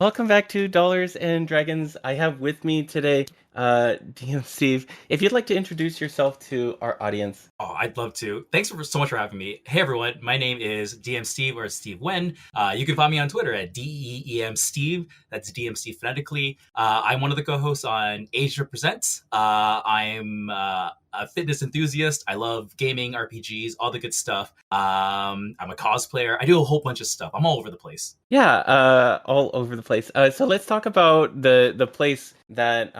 Welcome back to Dollars and Dragons. I have with me today DM Steve. If you'd like to introduce yourself to our audience. Oh, I'd love to. Thanks so much for having me. Hey, everyone. My name is DM Steve or Steve Wen. You can find me on Twitter at DEEM Steve. That's DM Steve phonetically. I'm one of the co hosts on Age Represents. I'm a fitness enthusiast. I love gaming, RPGs, all the good stuff. I'm a cosplayer. I do a whole bunch of stuff. I'm all over the place. Yeah, all over the place. So let's talk about the place that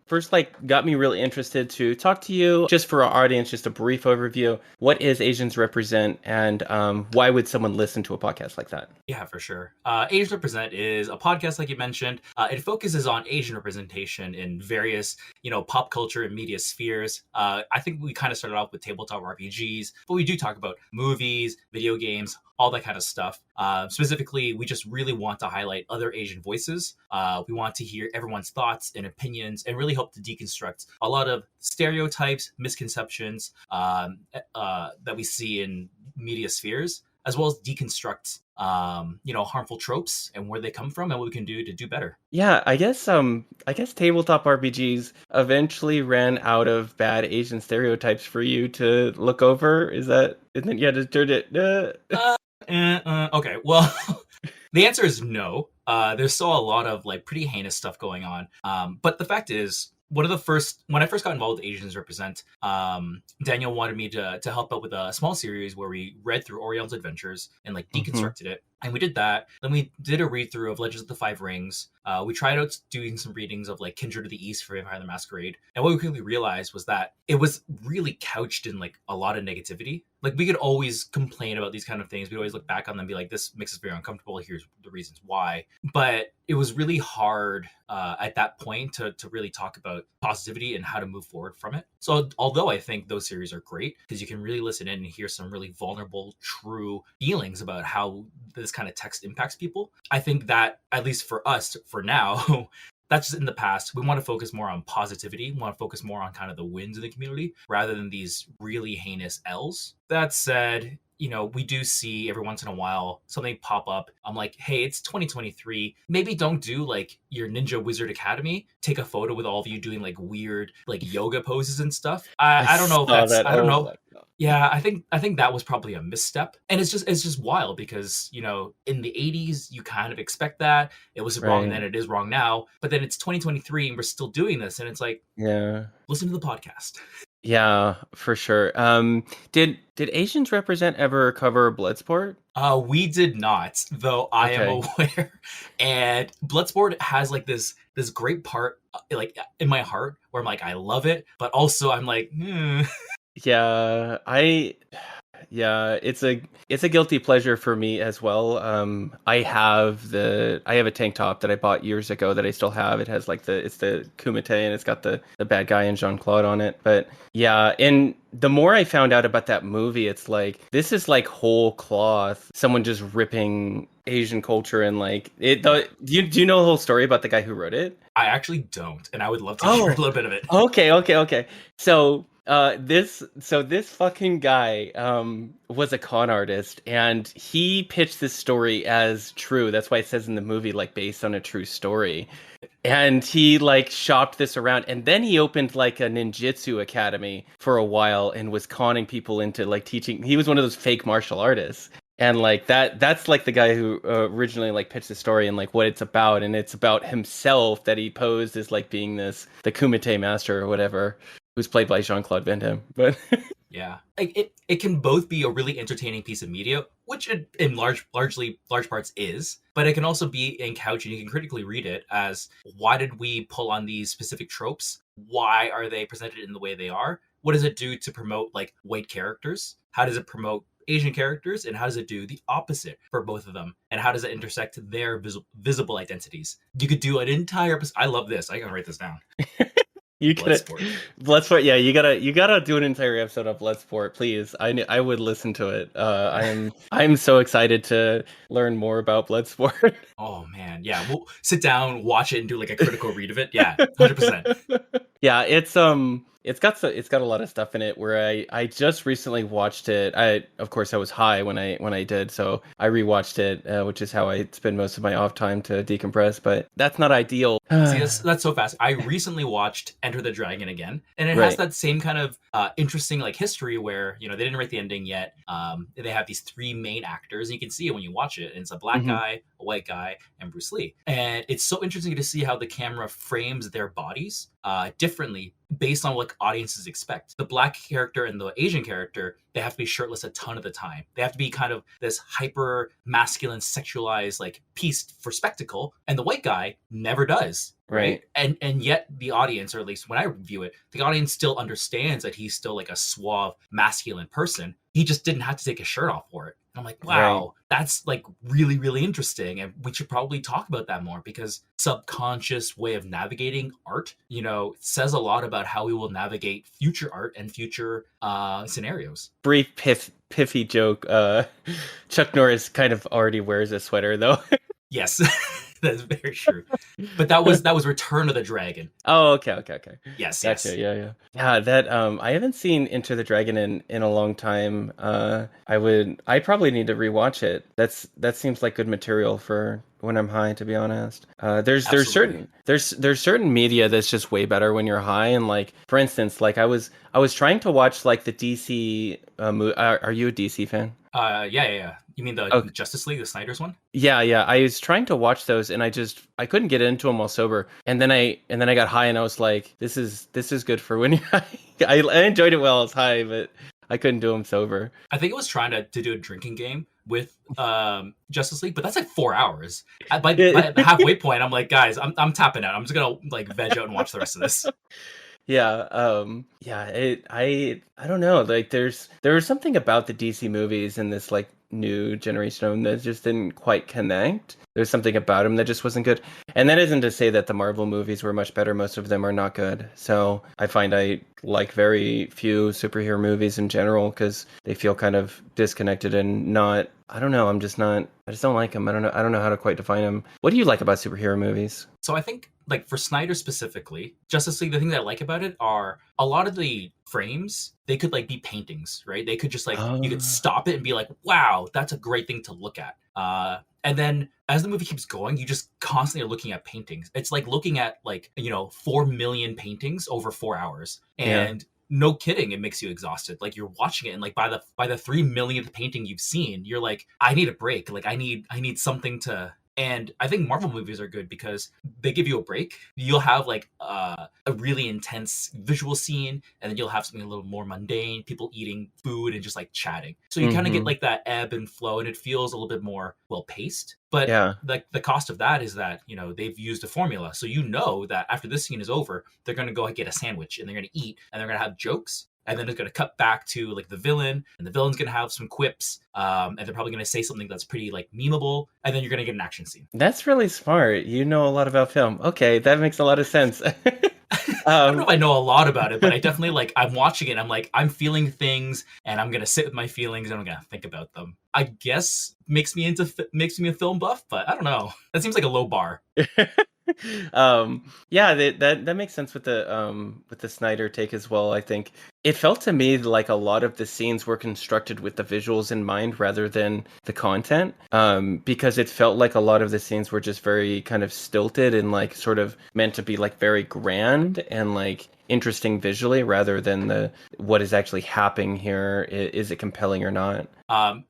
first got me really interested to talk to you. Just for our audience, just a brief overview. What is Asians Represent, and why would someone listen to a podcast like that? Yeah, for sure. Asians Represent is a podcast, like you mentioned. It focuses on Asian representation in various, pop culture and media spheres. I think we kind of started off with tabletop RPGs, but we do talk about movies, video games, all that kind of stuff. Specifically, we just really want to highlight other Asian voices. We want to hear everyone's thoughts and opinions and really help to deconstruct a lot of stereotypes, misconceptions that we see in media spheres, as well as deconstruct harmful tropes and where they come from and what we can do to do better. Yeah, I guess tabletop RPGs eventually ran out of bad Asian stereotypes for you to look over. And then you had to turn it Okay, well, the answer is no. There's still a lot of pretty heinous stuff going on. But the fact is, when I first got involved with Asians Represent, Daniel wanted me to help out with a small series where we read through Oriel's Adventures and deconstructed it. And we did that. Then we did a read through of Legends of the Five Rings. We tried out doing some readings of Kindred of the East for Vampire the Masquerade. And what we quickly realized was that it was really couched in a lot of negativity. We could always complain about these kind of things. We'd always look back on them and be like, this makes us very uncomfortable. Here's the reasons why. But it was really hard at that point to really talk about positivity and how to move forward from it. So although I think those series are great because you can really listen in and hear some really vulnerable, true feelings about how this kind of text impacts people, I think that, at least for us, for now, that's just in the past. We want to focus more on positivity. We want to focus more on kind of the wins in the community rather than these really heinous L's. That said, we do see every once in a while something pop up. I'm like, hey, it's 2023. Maybe don't do your Ninja Wizard Academy. Take a photo with all of you doing weird yoga poses and stuff. I don't know if saw that's that. I don't Oh know. my God. Yeah, I think that was probably a misstep. And it's just wild because, in the 80s you kind of expect that. It was wrong Right. then, it is wrong now. But then it's 2023 and we're still doing this and it's like, Yeah. listen to the podcast. Yeah, for sure. Did Asians Represent ever cover Bloodsport? We did not, though I am Okay. aware. And Bloodsport has this great part in my heart where I'm like, I love it, but also I'm like, Yeah, yeah, it's a guilty pleasure for me as well. I have a tank top that I bought years ago that I still have. It has it's the Kumite and it's got the bad guy and Jean-Claude on it. But yeah, and the more I found out about that movie, it's this is whole cloth. Someone just ripping Asian culture and do you know the whole story about the guy who wrote it? I actually don't, and I would love to hear a Oh, little bit of it. okay. So this fucking guy was a con artist and he pitched this story as true. That's why it says in the movie based on a true story. And he shopped this around and then he opened a ninjutsu academy for a while and was conning people into teaching. He was one of those fake martial artists. And that's the guy who originally pitched the story and what it's about, and it's about himself that he posed as being the Kumite master or whatever, who's played by Jean-Claude Van Damme. But Yeah, it can both be a really entertaining piece of media, which it in large parts is, but it can also be in couch and you can critically read it as, why did we pull on these specific tropes? Why are they presented in the way they are? What does it do to promote white characters? How does it promote Asian characters, and how does it do the opposite for both of them? And how does it intersect their visible identities? You could do an entire episode. I love this. I can write this down. you gotta Bloodsport. Bloodsport, yeah, you gotta do an entire episode of Bloodsport, please. I would listen to it. I'm so excited to learn more about Bloodsport. Oh man, yeah. We'll sit down, watch it, and do a critical read of it. Yeah, 100%. Yeah, it's got a lot of stuff in it where I just recently watched it. Of course I was high when I did, so I rewatched it, which is how I spend most of my off time to decompress. But that's not ideal. See, that's so fast. I recently watched Enter the Dragon again, and it has Right. that same kind of interesting like history where they didn't write the ending yet. They have these three main actors, and you can see it when you watch it. And it's a black Hmm. guy, a white guy, and Bruce Lee. And it's so interesting to see how the camera frames their bodies differently based on what audiences expect. The black character and the Asian character, they have to be shirtless a ton of the time. They have to be kind of this hyper masculine, sexualized like piece for spectacle, and the white guy never does. Right. And yet the audience, or at least when I view it, the audience still understands that he's still like a suave, masculine person. He just didn't have to take his shirt off for it. And I'm like, wow, Right. that's like really, really interesting. And we should probably talk about that more because subconscious way of navigating art, says a lot about how we will navigate future art and future scenarios. Brief piffy joke. Chuck Norris kind of already wears a sweater though. Yes, that's very true. But that was Return of the Dragon. Oh, okay. Yes, Gotcha. yes. Yeah. That I haven't seen Enter the Dragon in a long time. I probably need to rewatch it. That seems like good material for when I'm high, to be honest. There's Absolutely. there's certain media that's just way better when you're high, and like for instance, like I was trying to watch like the DC. Are you a DC fan? Yeah. You mean the Okay. Justice League, the Snyder's one? Yeah. I was trying to watch those, and I couldn't get into them while sober. And then I got high, and I was like, this is good for when you're high. I enjoyed it while I was high, but I couldn't do them sober. I think it was trying to do a drinking game with Justice League, but that's like 4 hours. By the halfway point, I'm like, guys, I'm tapping out. I'm just gonna like veg out and watch the rest of this. I don't know. Like there was something about the DC movies in this like new generation of them that just didn't quite connect. There's something about them that just wasn't good. And that isn't to say that the Marvel movies were much better. Most of them are not good. So I find I like very few superhero movies in general because they feel kind of disconnected and not. I don't know. I just don't like them. I don't know how to quite define them. What do you like about superhero movies? So I think like for Snyder specifically, Justice League, the thing that I like about it are a lot of the frames, they could like be paintings, right? They could just like you could stop it and be like, wow, that's a great thing to look at. And then as the movie keeps going, you just constantly are looking at paintings. It's like looking at like, 4 million paintings over 4 hours. Yeah. And no kidding, it makes you exhausted. Like you're watching it and like by the 3 millionth painting you've seen, you're like, I need a break. Like I need something to. And I think Marvel movies are good because they give you a break. You'll have like a really intense visual scene, and then you'll have something a little more mundane, people eating food and just like chatting. So you kind of get like that ebb and flow, and it feels a little bit more well paced. But Yeah. the cost of that is that they've used a formula, so that after this scene is over, they're going to go get a sandwich and they're going to eat, and they're going to have jokes. And then it's going to cut back to like the villain, and the villain's going to have some quips, and they're probably going to say something that's pretty like memeable, and then you're going to get an action scene. That's really smart. You know a lot about film. Okay, that makes a lot of sense. I don't know if I know a lot about it, but I definitely like I'm watching it. I'm like I'm feeling things, and I'm going to sit with my feelings, and I'm going to think about them. I guess makes me a film buff, but I don't know. That seems like a low bar. Yeah, that makes sense with the Snyder take as well. I think it felt to me like a lot of the scenes were constructed with the visuals in mind rather than the content, because it felt like a lot of the scenes were just very kind of stilted and like sort of meant to be like very grand and like interesting visually rather than what is actually happening here. Is it compelling or not?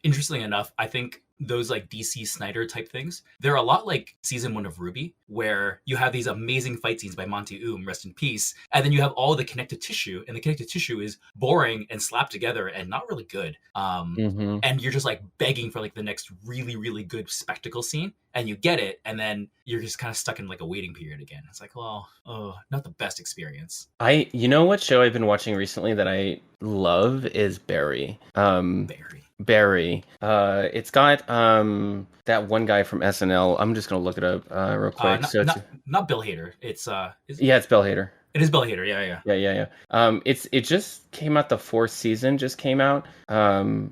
Interestingly enough, I think those like DC Snyder type things, they're a lot like season 1 of RWBY, where you have these amazing fight scenes by Monty rest in peace, and then you have all the connective tissue, and the connective tissue is boring and slapped together and not really good. And you're just like begging for like the next really, really good spectacle scene, and you get it, and then you're just kind of stuck in like a waiting period again. It's like, well, not the best experience. You know what show I've been watching recently that I love is Barry. Barry. It's got that one guy from SNL. I'm just gonna look it up real quick. Not Bill Hader. It's yeah, it's Bill Hader. It is Bill Hader. Yeah, yeah. Yeah. It just came out. The fourth season just came out.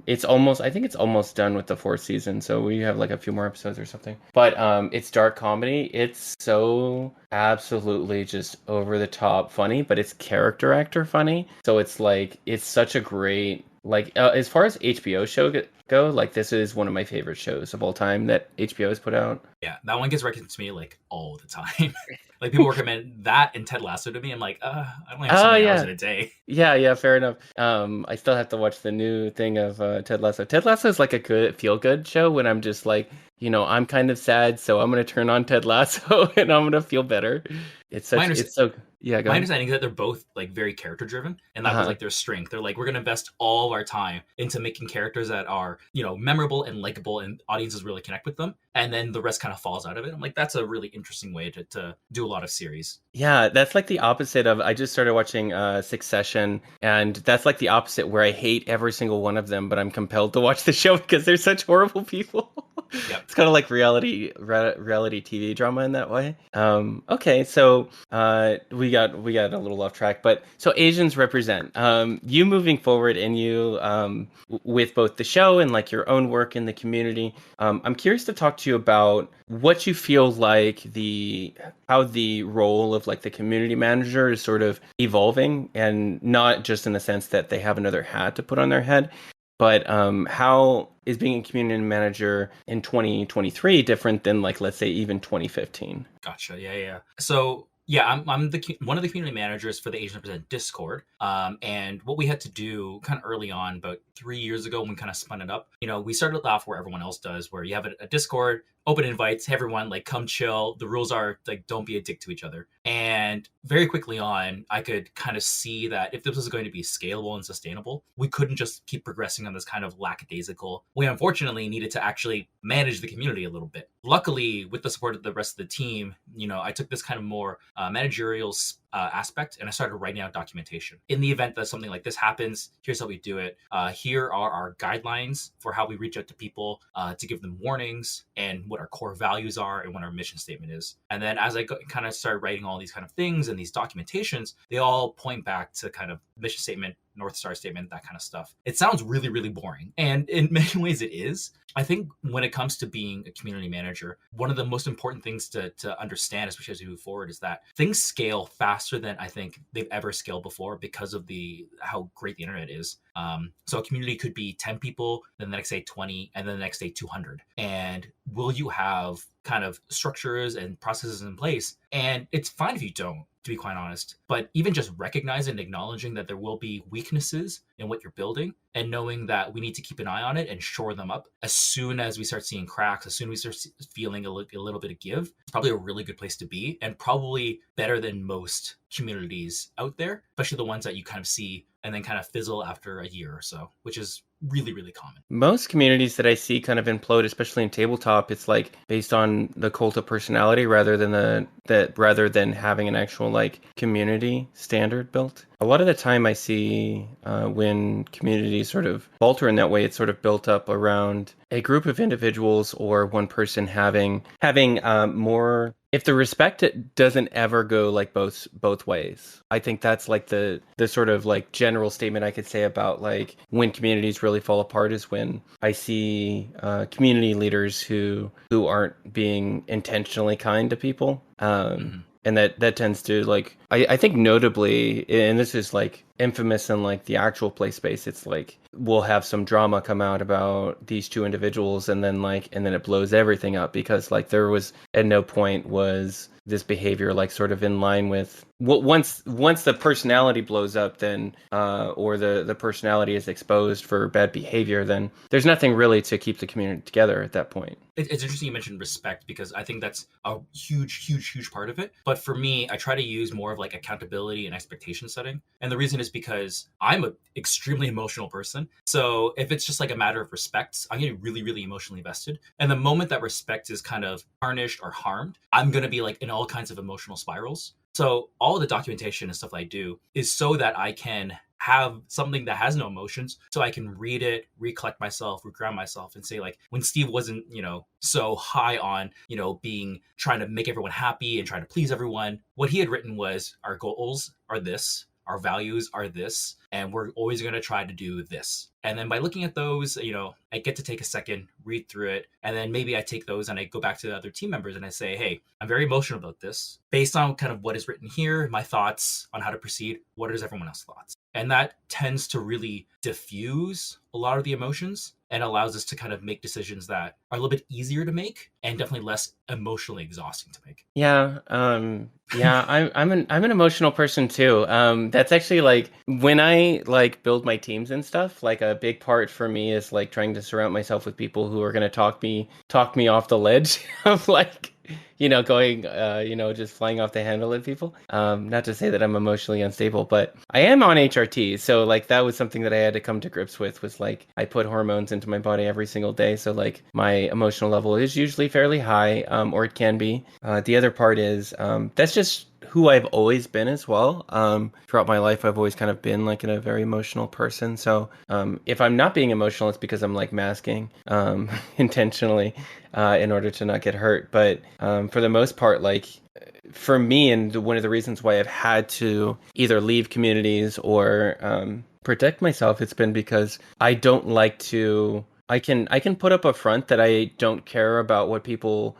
It's almost. I think it's almost done with the fourth season. So we have like a few more episodes or something. But it's dark comedy. It's so absolutely just over the top funny, but it's character actor funny. So it's like it's such a great like as far as HBO go. Like this is one of my favorite shows of all time that HBO has put out. Yeah, that one gets recommended to me like all the time. Like people recommend that and Ted Lasso to me. I'm like, I only have so Oh many hours yeah. in a day. Yeah, fair enough. I still have to watch the new thing of Ted Lasso. Ted Lasso is like a good feel good show when I'm just like, I'm kind of sad, so I'm gonna turn on Ted Lasso and I'm gonna feel better. It's so yeah, go My ahead. understanding is that they're both like very character driven, and that was Uh-huh. like their strength. They're like, we're gonna invest all of our time into making characters that are, memorable and likable, and audiences really connect with them, and then the rest kind of falls out of it. I'm like, that's a really interesting way to do a lot of series. Yeah, that's like the opposite of I just started watching Succession, and that's like the opposite where I hate every single one of them, but I'm compelled to watch the show because they're such horrible people. Yep. It's kind of like reality TV drama in that way. Okay, so we got a little off track, but so Asians represent you moving forward, and you with both the show and like your own work in the community. I'm curious to talk to you about what you feel like how the role of like the community manager is sort of evolving, and not just in the sense that they have another hat to put on their head, but how is being a community manager in 2023 different than like let's say even 2015? Gotcha. Yeah, yeah. So yeah, I'm one of the community managers for the Asian Represent Discord. And what we had to do kind of early on, about 3 years ago, when we kind of spun it up, we started off where everyone else does, where you have a Discord, open invites, hey, everyone, like come chill. The rules are like don't be a dick to each other. And very quickly on, I could kind of see that if this was going to be scalable and sustainable, we couldn't just keep progressing on this kind of lackadaisical. We unfortunately needed to actually manage the community a little bit. Luckily, with the support of the rest of the team, I took this kind of more managerial aspect, and I started writing out documentation. In the event that something like this happens, here's how we do it. Here are our guidelines for how we reach out to people to give them warnings, and what our core values are, and what our mission statement is. And then as I kind of started writing all these kind of things and these documentations, they all point back to kind of mission statement, North Star statement, that kind of stuff. It sounds really, really boring. And in many ways it is. I think when it comes to being a community manager, one of the most important things to understand, especially as we move forward, is that things scale faster than I think they've ever scaled before because of how great the internet is. So a community could be 10 people, then the next day 20, and then the next day 200. And will you have kind of structures and processes in place? And it's fine if you don't, to be quite honest. But even just recognizing and acknowledging that there will be weaknesses in what you're building, and knowing that we need to keep an eye on it and shore them up as soon as we start seeing cracks, as soon as we start feeling a little bit of give, it's probably a really good place to be, and probably better than most communities out there, especially the ones that you kind of see and then kind of fizzle after a year or so, which is really, really common. Most communities that I see kind of implode, especially in tabletop, it's like based on the cult of personality rather than having an actual like community standard built. A lot of the time I see when communities sort of falter in that way, it's sort of built up around a group of individuals or one person having more. If the respect it doesn't ever go like both ways, I think that's like the sort of like general statement I could say about like when communities really fall apart is when I see community leaders who aren't being intentionally kind to people. And that tends to like I think notably, and this is like infamous in like the actual play space, it's like we'll have some drama come out about these two individuals, and then it blows everything up because like there was at no point was this behavior like sort of in line with what once the personality blows up, then or the personality is exposed for bad behavior, then there's nothing really to keep the community together at that point. It's interesting you mentioned respect, because I think that's a huge part of it. But for me, I try to use more of like accountability and expectation setting. And the reason is because I'm an extremely emotional person. So if it's just like a matter of respect, I'm getting really, really emotionally invested. And the moment that respect is kind of tarnished or harmed, I'm going to be like in all kinds of emotional spirals. So all the documentation and stuff I do is so that I can have something that has no emotions so I can read it, recollect myself, reground myself, and say, like, when Steve wasn't, so high on, trying to make everyone happy and trying to please everyone, what he had written was, our goals are this, our values are this, and we're always going to try to do this. And then by looking at those, I get to take a second, read through it, and then maybe I take those and I go back to the other team members and I say, hey, I'm very emotional about this. Based on kind of what is written here, my thoughts on how to proceed, what is everyone else's thoughts? And that tends to really diffuse a lot of the emotions and allows us to kind of make decisions that are a little bit easier to make and definitely less emotionally exhausting to make. Yeah. I'm an emotional person too. That's actually like when I like build my teams and stuff, like a big part for me is like trying to surround myself with people who are going to talk me off the ledge of like, going, just flying off the handle at people. Not to say that I'm emotionally unstable, but I am on HRT. So like that was something that I had to come to grips with, was like I put hormones into my body every single day. So like my emotional level is usually fairly high, or it can be. The other part is that's just who I've always been as well. Throughout my life, I've always kind of been like a very emotional person. So if I'm not being emotional, it's because I'm like masking intentionally in order to not get hurt. But for the most part, like for me, and one of the reasons why I've had to either leave communities or protect myself, it's been because I don't like to. I can put up a front that I don't care about what people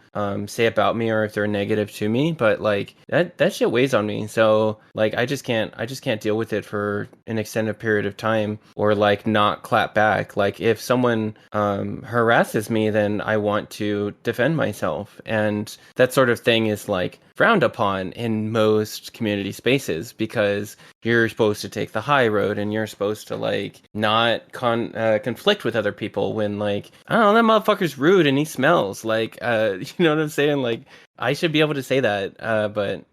say about me or if they're negative to me, but like that shit weighs on me. So like I just can't deal with it for an extended period of time or like not clap back. Like if someone harasses me, then I want to defend myself, and that sort of thing is like frowned upon in most community spaces because you're supposed to take the high road and you're supposed to like not conflict with other people when like, I don't know, that motherfucker's rude and he smells like, you know what I'm saying? Like I should be able to say that, but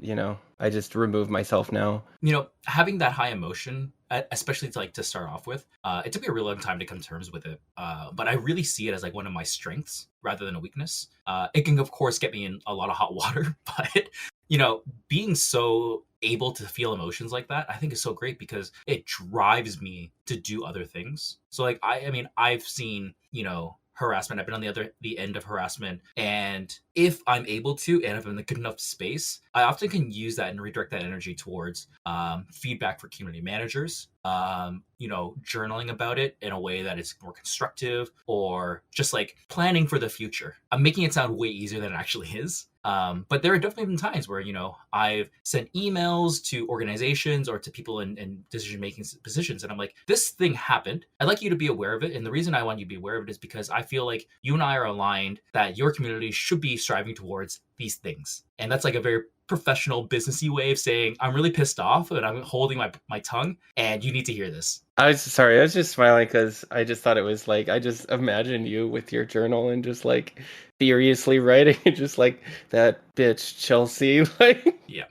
I just remove myself now. Having that high emotion, especially to start off with, it took me a real long time to come to terms with it. But I really see it as like one of my strengths rather than a weakness. It can of course get me in a lot of hot water, but being so able to feel emotions like that, I think is so great because it drives me to do other things. So like I mean, I've seen, harassment. I've been on the end of harassment, and if I'm able to, and if I'm in a good enough space, I often can use that and redirect that energy towards feedback for community managers, journaling about it in a way that is more constructive, or just like planning for the future. I'm making it sound way easier than it actually is. But there have definitely been times where, I've sent emails to organizations or to people in decision-making positions, and I'm like, this thing happened. I'd like you to be aware of it. And the reason I want you to be aware of it is because I feel like you and I are aligned that your community should be striving towards these things. And that's like a very professional, businessy way of saying, I'm really pissed off and I'm holding my tongue and you need to hear this. I was just smiling because I just thought it was like, I just imagined you with your journal and just like furiously writing, just like that bitch Chelsea. Like, yeah,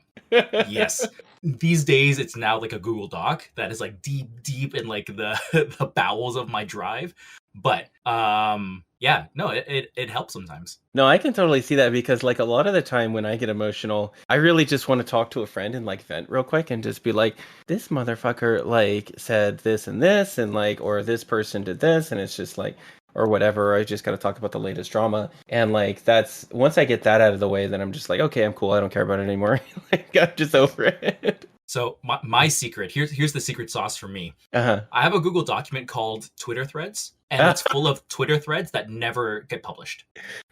yes. These days, it's now like a Google Doc that is like deep in like the bowels of my drive. But it helps sometimes. No, I can totally see that because like a lot of the time when I get emotional, I really just want to talk to a friend and like vent real quick and just be like, this motherfucker like said this and like, or this person did this, and it's just like, or whatever. I just got to talk about the latest drama. And like, that's, once I get that out of the way, then I'm just like, okay, I'm cool. I don't care about it anymore. Like, I'm just over it. So my secret, here's the secret sauce for me. Uh-huh. I have a Google document called Twitter threads, and it's full of Twitter threads that never get published.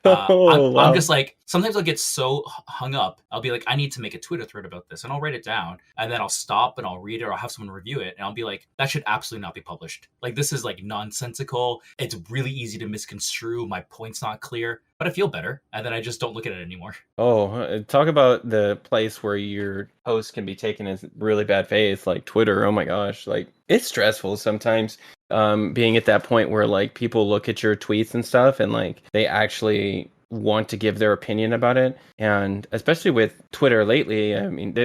Wow. I'm just like, sometimes I'll get so hung up. I'll be like, I need to make a Twitter thread about this, and I'll write it down, and then I'll stop and I'll read it, or I'll have someone review it, and I'll be like, that should absolutely not be published. Like, this is like nonsensical. It's really easy to misconstrue. My point's not clear, but I feel better, and then I just don't look at it anymore. Oh, talk about the place where your post can be taken as really bad faith, like Twitter. Oh my gosh, like it's stressful sometimes. Being at that point where like people look at your tweets and stuff and like they actually want to give their opinion about it. And especially with Twitter lately, I mean,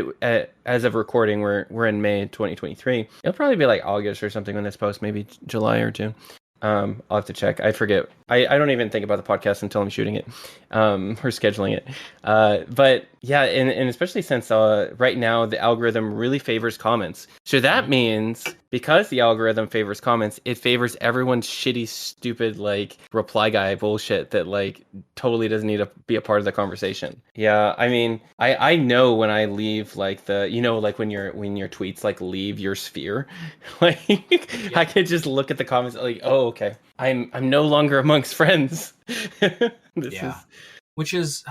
as of recording, we're in May 2023. It'll probably be like August or something when this post, maybe July or June. I'll have to check. I forget. I don't even think about the podcast until I'm shooting it, or scheduling it. But yeah, and especially since right now the algorithm really favors comments. So that means because the algorithm favors comments, it favors everyone's shitty, stupid, like reply guy bullshit that like totally doesn't need to be a part of the conversation. Yeah, I mean, I know when I leave like like when your tweets like leave your sphere, like I could just look at the comments like, oh, okay, I'm no longer amongst friends. This is which is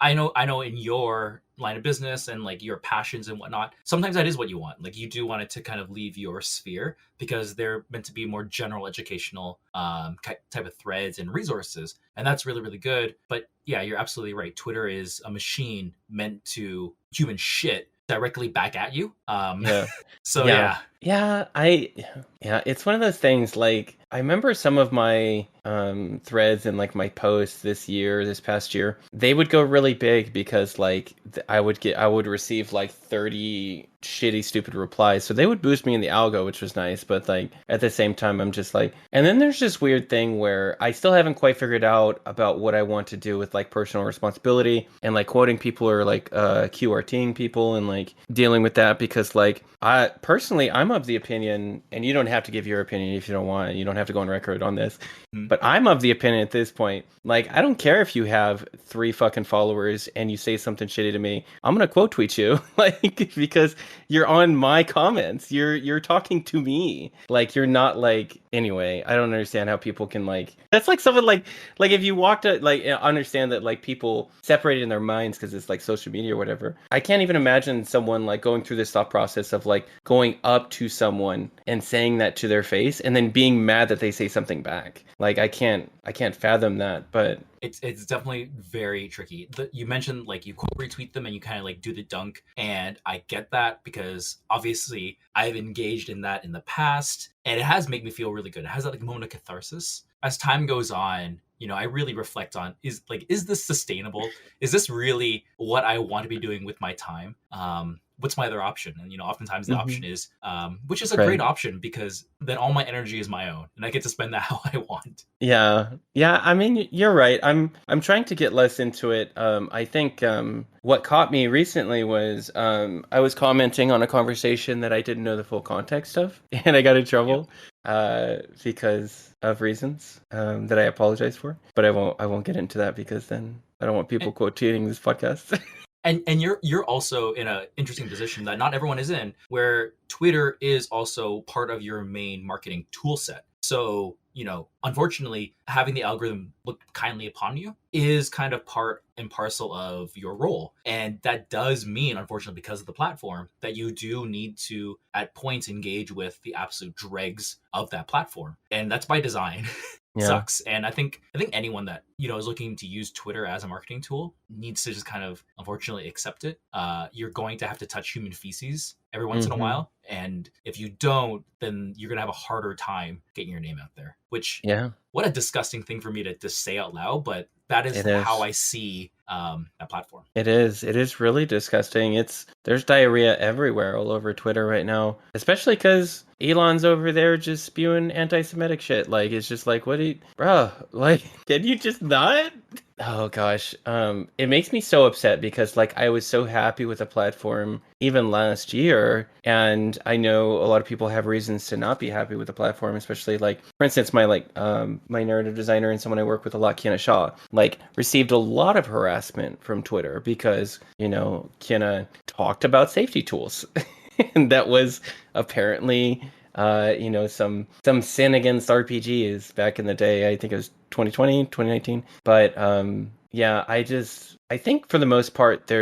I know in your line of business and like your passions and whatnot, sometimes that is what you want. Like you do want it to kind of leave your sphere because they're meant to be more general educational type of threads and resources, and that's really really good. But yeah, you're absolutely right. Twitter is a machine meant to human shit directly back at you. Yeah. So yeah. It's one of those things. Like I remember some of my threads and like my posts this past year, they would go really big because like I would receive like 30 shitty stupid replies, so they would boost me in the algo, which was nice. But like at the same time, I'm just like, and then there's this weird thing where I still haven't quite figured out about what I want to do with like personal responsibility and like quoting people or like QRTing people and like dealing with that, because like I'm of the opinion, and you don't have to give your opinion if you don't want, you don't have to go on record on this, but I'm of the opinion at this point, like I don't care if you have 3 fucking followers and you say something shitty to me, I'm gonna quote tweet you, like because you're on my comments, you're talking to me, like you're not like, anyway, I don't understand how people can like, that's like someone like if you walked a, like understand that like people separated in their minds because it's like social media or whatever. I can't even imagine someone like going through this thought process of like going up to someone and saying that to their face and then being mad that they say something back. Like I can't fathom that. But it's definitely very tricky. You mentioned like you quote retweet them and you kind of like do the dunk, and I get that because obviously I've engaged in that in the past, and it has made me feel really good. It has that like moment of catharsis. As time goes on, I really reflect on is this sustainable? Is this really what I want to be doing with my time? What's my other option? And oftentimes the option is, which is a great option, because then all my energy is my own and I get to spend that how I want. Yeah. I mean, you're right. I'm trying to get less into it. I think what caught me recently was I was commenting on a conversation that I didn't know the full context of, and I got in trouble because of reasons that I apologize for. But I won't get into that because then I don't want people quote tweeting this podcast. And you're also in an interesting position that not everyone is in, where Twitter is also part of your main marketing tool set. So, unfortunately, having the algorithm look kindly upon you is kind of part and parcel of your role. And that does mean, unfortunately, because of the platform, that you do need to, at points, engage with the absolute dregs of that platform. And that's by design. Sucks. And I think anyone that is looking to use Twitter as a marketing tool needs to just kind of unfortunately accept it. You're going to have to touch human feces every once in a while, and if you don't, then you're gonna have a harder time getting your name out there. Which, what a disgusting thing for me to say out loud, but that is how I see that platform. It is really disgusting. There's diarrhea everywhere all over Twitter right now, especially because Elon's over there just spewing anti-Semitic shit. Like, it's just like, bro, like, can you just not? Oh gosh, it makes me so upset because like I was so happy with the platform even last year, and I know a lot of people have reasons to not be happy with the platform, especially like, for instance, my narrative designer and someone I work with a lot, Kiana Shaw, like received a lot of harassment from Twitter because Kiana talked about safety tools, and that was apparently some sin against RPGs back in the day. I think it was 2020, 2019. But I think for the most part,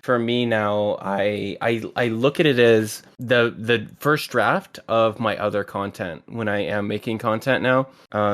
for me now, I look at it as the first draft of my other content when I am making content now,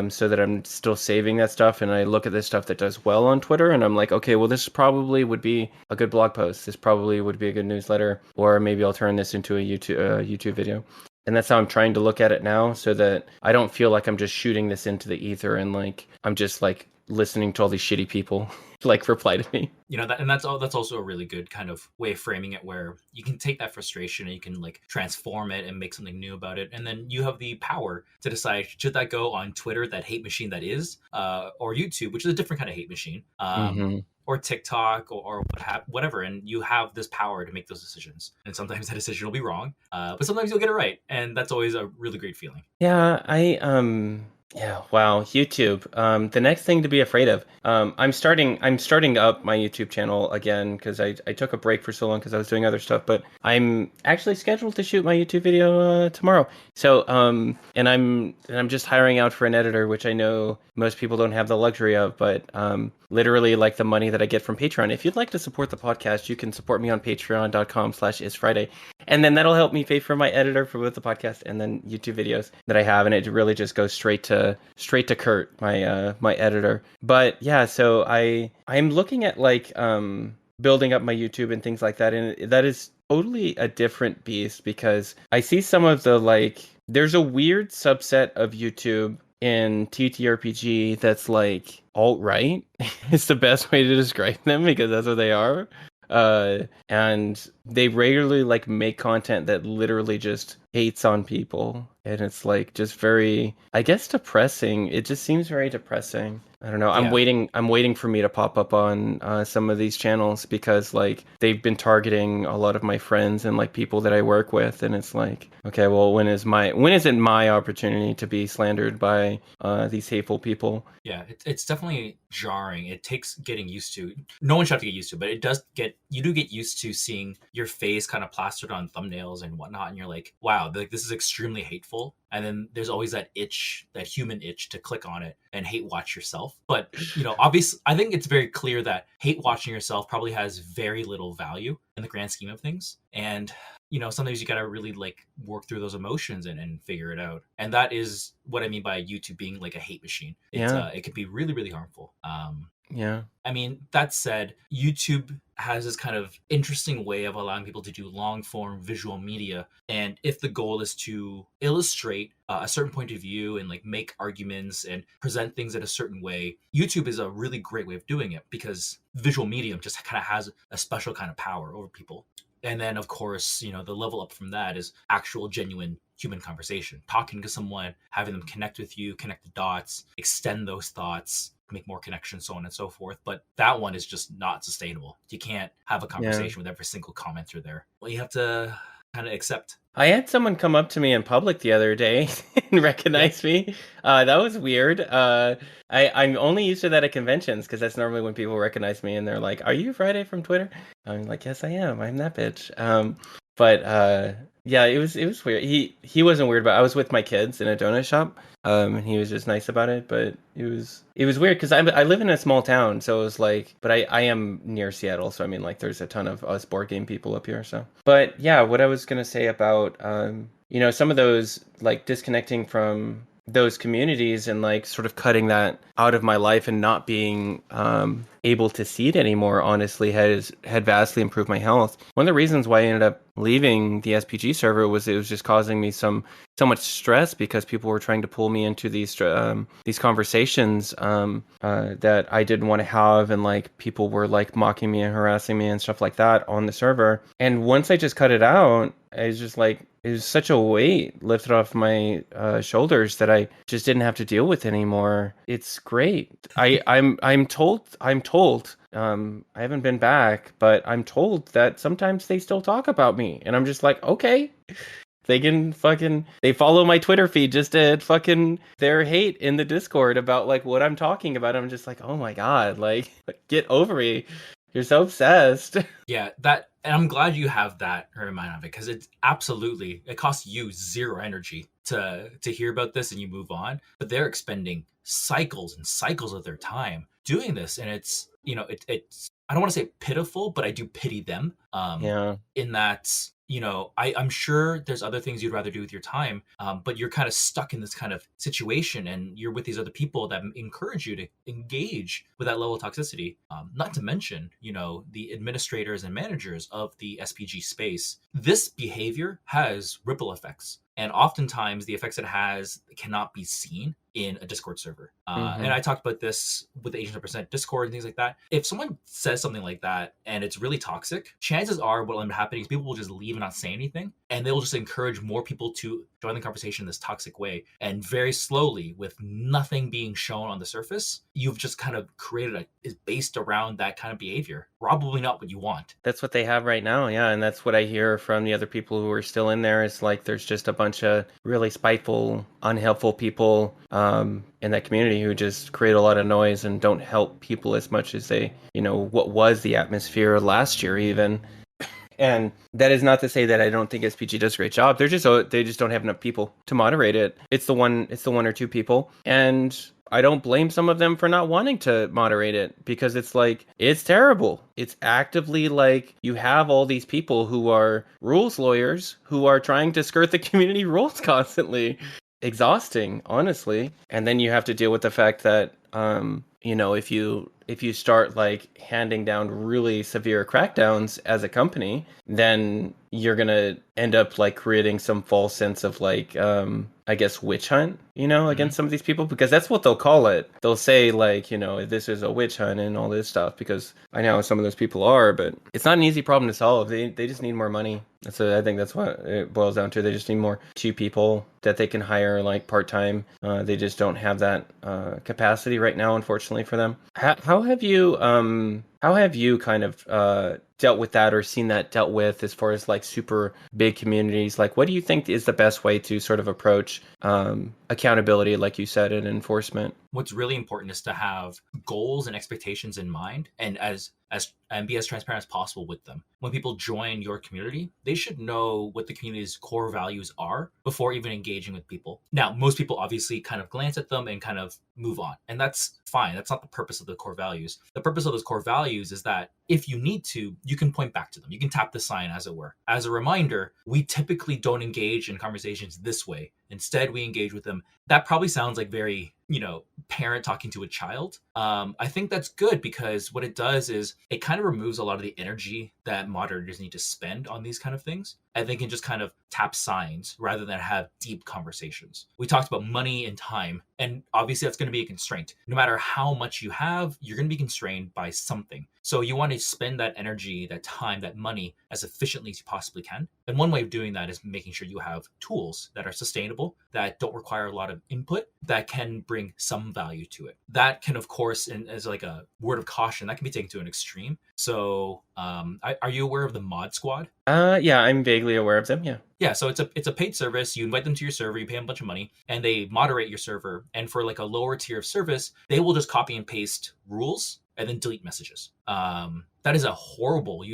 so that I'm still saving that stuff, and I look at this stuff that does well on Twitter, and I'm like, okay, well, this probably would be a good blog post. This probably would be a good newsletter, or maybe I'll turn this into a YouTube video. And that's how I'm trying to look at it now, so that I don't feel like I'm just shooting this into the ether and like I'm just like listening to all these shitty people like reply to me. And that's also a really good kind of way of framing it, where you can take that frustration and you can like transform it and make something new about it, and then you have the power to decide, should that go on Twitter, that hate machine that is, or YouTube, which is a different kind of hate machine, Hmm. or TikTok, or whatever, and you have this power to make those decisions. And sometimes that decision will be wrong, but sometimes you'll get it right, and that's always a really great feeling. Yeah, yeah, wow, YouTube. The next thing to be afraid of. I'm starting up my YouTube channel again because I took a break for so long because I was doing other stuff, but I'm actually scheduled to shoot my YouTube video tomorrow. So and I'm just hiring out for an editor, which I know most people don't have the luxury of, but literally like the money that I get from Patreon. If you'd like to support the podcast, you can support me on patreon.com/isfriday. And then that'll help me pay for my editor for both the podcast and then YouTube videos that I have, and it really just goes straight to Kurt, my editor. But yeah, so I'm looking at like building up my YouTube and things like that, and that is totally a different beast because I see some of the like there's a weird subset of YouTube in TTRPG that's like alt-right. It's the best way to describe them because that's what they are. And they regularly like make content that literally just hates on people, and it's like just very, I guess, depressing. It just seems very depressing. I don't know. I'm Yeah. waiting for me to pop up on some of these channels because like they've been targeting a lot of my friends and like people that I work with, and it's like, okay, well, when is it my opportunity to be slandered by these hateful people? Yeah, it's definitely jarring. It takes getting used to. No one should have to get used to, but you do get used to seeing your face kind of plastered on thumbnails and whatnot, and you're like, wow, like this is extremely hateful. And then there's always that itch, that human itch to click on it and hate watch yourself. But obviously, I think it's very clear that hate watching yourself probably has very little value in the grand scheme of things. And sometimes you gotta really like work through those emotions and figure it out. And that is what I mean by YouTube being like a hate machine. Yeah, It can be really, really harmful. yeah, I mean, that said, YouTube has this kind of interesting way of allowing people to do long form visual media. And if the goal is to illustrate a certain point of view and like make arguments and present things in a certain way, YouTube is a really great way of doing it because visual medium just kind of has a special kind of power over people. And then, of course, the level up from that is actual, genuine human conversation, talking to someone, having them connect with you, connect the dots, extend those thoughts, make more connections, so on and so forth. But that one is just not sustainable. You can't have a yeah. conversation with every single commenter there. Well, you have to kind of accept. I had someone come up to me in public the other day and Yeah. recognize me. That was weird. I'm only used to that at conventions because that's normally when people recognize me and they're like, "Are you Friday from Twitter?" I'm like, "Yes, I am. I'm that bitch." But yeah, it was weird. He wasn't weird, but I was with my kids in a donut shop. And he was just nice about it, but it was weird because I live in a small town, so it was like, but I am near Seattle, so I mean like there's a ton of us board game people up here, so. But yeah, what I was gonna say about some of those like disconnecting from those communities and like sort of cutting that out of my life and not being able to see it anymore honestly had vastly improved my health. One of the reasons why I ended up leaving the SPG server was it was just causing me so much stress because people were trying to pull me into these conversations that I didn't want to have, and like people were like mocking me and harassing me and stuff like that on the server. And once I just cut it out, I was just like, it was such a weight lifted off my shoulders that I just didn't have to deal with anymore. It's great. I'm told. I haven't been back, but I'm told that sometimes they still talk about me, and I'm just like, okay. They follow my Twitter feed just to fucking their hate in the Discord about like what I'm talking about. I'm just like, oh my god, like get over me. You're so obsessed. Yeah, and I'm glad you have that in mind of it, because it costs you zero energy to hear about this and you move on, but they're expending cycles and cycles of their time doing this, and it's it's, I don't want to say pitiful, but I do pity them. Yeah. In that, I'm sure there's other things you'd rather do with your time, but you're kind of stuck in this kind of situation, and you're with these other people that encourage you to engage with that level of toxicity. Not to mention, the administrators and managers of the SPG space. This behavior has ripple effects, and oftentimes the effects it has cannot be seen. in a Discord server. Mhm. And I talked about this with the Asians Represent Discord and things like that. If someone says something like that and it's really toxic, chances are what will end up happening is people will just leave and not say anything, and they'll just encourage more people to join the conversation in this toxic way. And very slowly, with nothing being shown on the surface, you've just kind of created is based around that kind of behavior. Probably not what you want. That's what they have right now, yeah, and that's what I hear from the other people who are still in there. Is like there's just a bunch of really spiteful, unhelpful people in that community who just create a lot of noise and don't help people as much as they, what was the atmosphere last year even. And that is not to say that I don't think SPG does a great job. They just don't have enough people to moderate it. It's the one or two people, and I don't blame some of them for not wanting to moderate it, because it's like, it's terrible. It's actively like you have all these people who are rules lawyers who are trying to skirt the community rules constantly. Exhausting, honestly. And then you have to deal with the fact that, if you start like handing down really severe crackdowns as a company, then you're gonna end up like creating some false sense of like, I guess, witch hunt, against some of these people, because that's what they'll call it. They'll say like, this is a witch hunt and all this stuff, because I know some of those people are, but it's not an easy problem to solve. They just need more money. I think that's what it boils down to. They just need two people that they can hire like part-time. They just don't have that capacity right now, unfortunately for them. How have you kind of dealt with that, or seen that dealt with, as far as like super big communities? Like, what do you think is the best way to sort of approach accountability, like you said, and enforcement? What's really important is to have goals and expectations in mind, and be as transparent as possible with them. When people join your community, they should know what the community's core values are before even engaging with people. Now, most people obviously kind of glance at them and kind of move on, and that's fine. That's not the purpose of the core values. The purpose of those core values is that if you need to, you can point back to them. You can tap the sign, as it were. As a reminder, we typically don't engage in conversations this way. Instead, we engage with them. That probably sounds like very, parent talking to a child. I think that's good, because what it does is it kind of removes a lot of the energy that moderators need to spend on these kind of things, and they can just kind of tap signs rather than have deep conversations. We talked about money and time, and obviously that's going to be a constraint. No matter how much you have, you're going to be constrained by something. So you want to spend that energy, that time, that money as efficiently as you possibly can. And one way of doing that is making sure you have tools that are sustainable, that don't require a lot of input, that can bring some value to it. That can, of course, and as like a word of caution, that can be taken to an extreme. So are you aware of the Mod Squad? Yeah, I'm vaguely aware of them, yeah. Yeah, so it's a paid service. You invite them to your server, you pay them a bunch of money, and they moderate your server. And for like a lower tier of service, they will just copy and paste rules and then delete messages. That is a horrible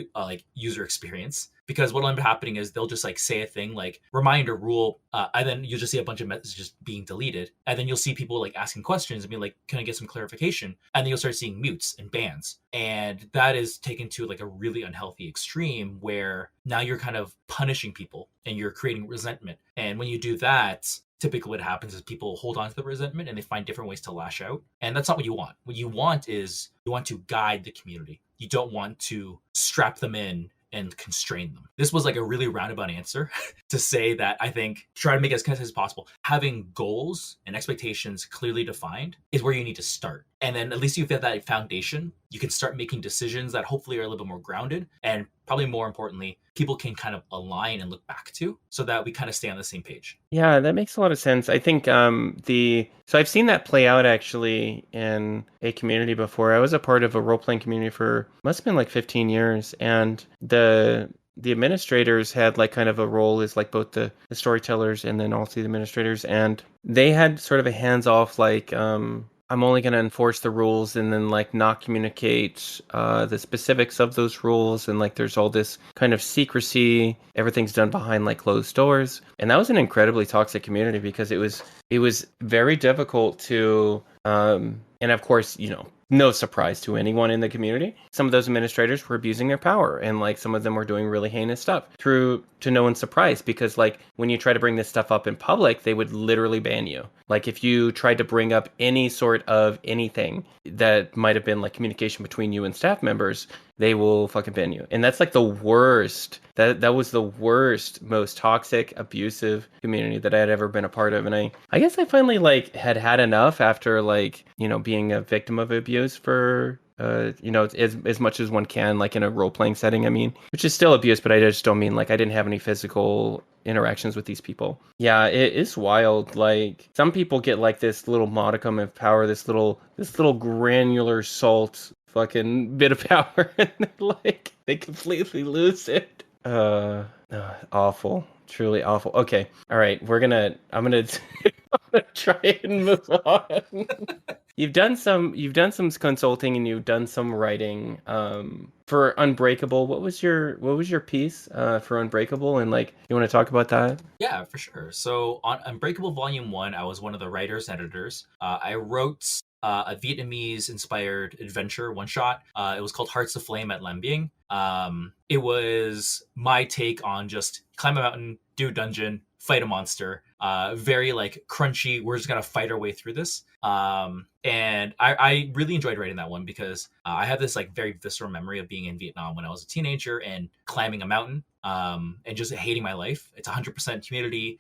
user experience, because what'll end up happening is they'll just like say a thing like reminder rule, and then you'll just see a bunch of messages being deleted, and then you'll see people like asking questions and being like, "Can I get some clarification?" And then you'll start seeing mutes and bans, and that is taken to like a really unhealthy extreme, where now you're kind of punishing people and you're creating resentment. And when you do that, typically what happens is people hold on to the resentment and they find different ways to lash out. And that's not what you want. What you want is you want to guide the community. You don't want to strap them in and constrain them. This was like a really roundabout answer to say that I think try to make it as concise as possible. Having goals and expectations clearly defined is where you need to start. And then at least you've got that foundation, you can start making decisions that hopefully are a little bit more grounded, and probably more importantly, people can kind of align and look back to, so that we kind of stay on the same page. Yeah, that makes a lot of sense. I think so I've seen that play out actually in a community before. I was a part of a role-playing community for must have been like 15 years, and the administrators had like kind of a role as like both the storytellers and then also the administrators, and they had sort of a hands-off like I'm only going to enforce the rules and then like not communicate the specifics of those rules. And like there's all this kind of secrecy. Everything's done behind like closed doors. And that was an incredibly toxic community, because it was very difficult to and of course, no surprise to anyone in the community, some of those administrators were abusing their power, and like some of them were doing really heinous stuff through to no one's surprise, because like when you try to bring this stuff up in public, they would literally ban you. Like if you tried to bring up any sort of anything that might have been like communication between you and staff members, they will fucking ban you. And that's like the worst. That was the worst, most toxic, abusive community that I had ever been a part of. And I guess I finally like had enough after like, being a victim of abuse for as much as one can, like in a role playing setting, I mean, which is still abuse, but I just don't mean like I didn't have any physical interactions with these people. Yeah, it is wild. Like some people get like this little modicum of power, this little granular salt fucking bit of power, and like they completely lose it. Awful. Truly awful. Okay. All right. I'm gonna try and move on. You've done some consulting and you've done some writing for Unbreakable. What was your piece for Unbreakable, and like you want to talk about that? Yeah, for sure. So on Unbreakable Volume 1, I was one of the writers editors. I wrote a Vietnamese inspired adventure one shot. It was called Hearts of Flame at Lam Bieng. It was my take on just climb a mountain, do a dungeon, fight a monster. Very like crunchy. We're just gonna fight our way through this. And I really enjoyed writing that one because I have this like very visceral memory of being in Vietnam when I was a teenager and climbing a mountain and just hating my life. It's 100% humidity.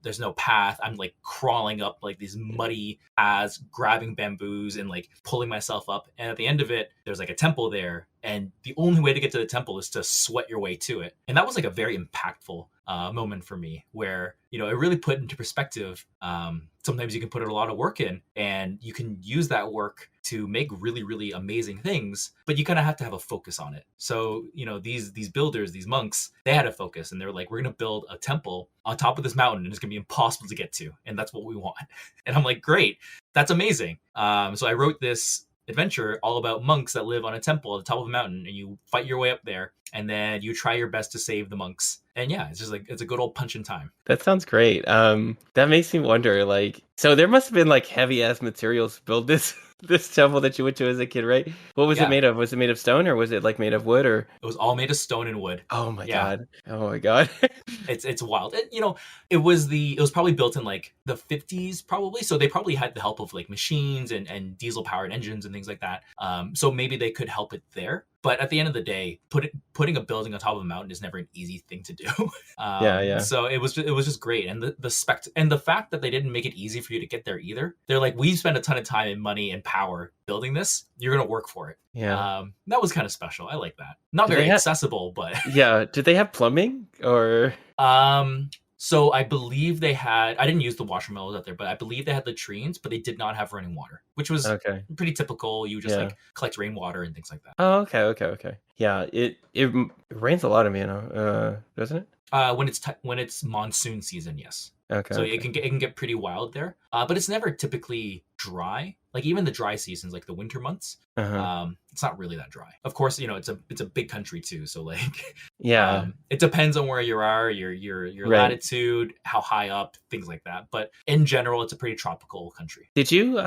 There's no path. I'm like crawling up like these muddy paths, grabbing bamboos and like pulling myself up. And at the end of it, there's like a temple there. And the only way to get to the temple is to sweat your way to it. And that was like a very impactful moment for me where, it really put into perspective. Sometimes you can put a lot of work in and you can use that work to make really, really amazing things, but you kind of have to have a focus on it. So, these builders, these monks, they had a focus and they're like, we're going to build a temple on top of this mountain and it's going to be impossible to get to. And that's what we want. And I'm like, great, that's amazing. So I wrote this adventure all about monks that live on a temple at the top of a mountain and you fight your way up there and then you try your best to save the monks. And yeah, it's just like, it's a good old punch in time. That sounds great. That makes me wonder, like, so there must have been like heavy ass materials to build this temple that you went to as a kid, right? What was it made of? Was it made of stone or was it like made of wood or? It was all made of stone and wood. Oh my God. Oh my God. It's wild. It was probably built in like the 50s probably. So they probably had the help of like machines and diesel powered engines and things like that. So maybe they could help it there. But at the end of the day, putting a building on top of a mountain is never an easy thing to do. Yeah. So it was just great, and the fact that they didn't make it easy for you to get there either. They're like, we spent a ton of time and money and power building this. You're gonna work for it. Yeah. That was kind of special. I like that. Not very accessible, but yeah. Did they have plumbing or? So I believe they had, I didn't use the washroom while I was out there, but I believe they had latrines, but they did not have running water, which was pretty typical. You just like collect rainwater and things like that. Oh, okay. Yeah, it rains a lot of doesn't it? When it's monsoon season, yes. Okay. So it can get pretty wild there, but it's never typically dry. Like even the dry seasons, like the winter months, it's not really that dry. Of course, it's a big country too, so like it depends on where you are, your latitude, how high up, things like that. But in general, it's a pretty tropical country. Did you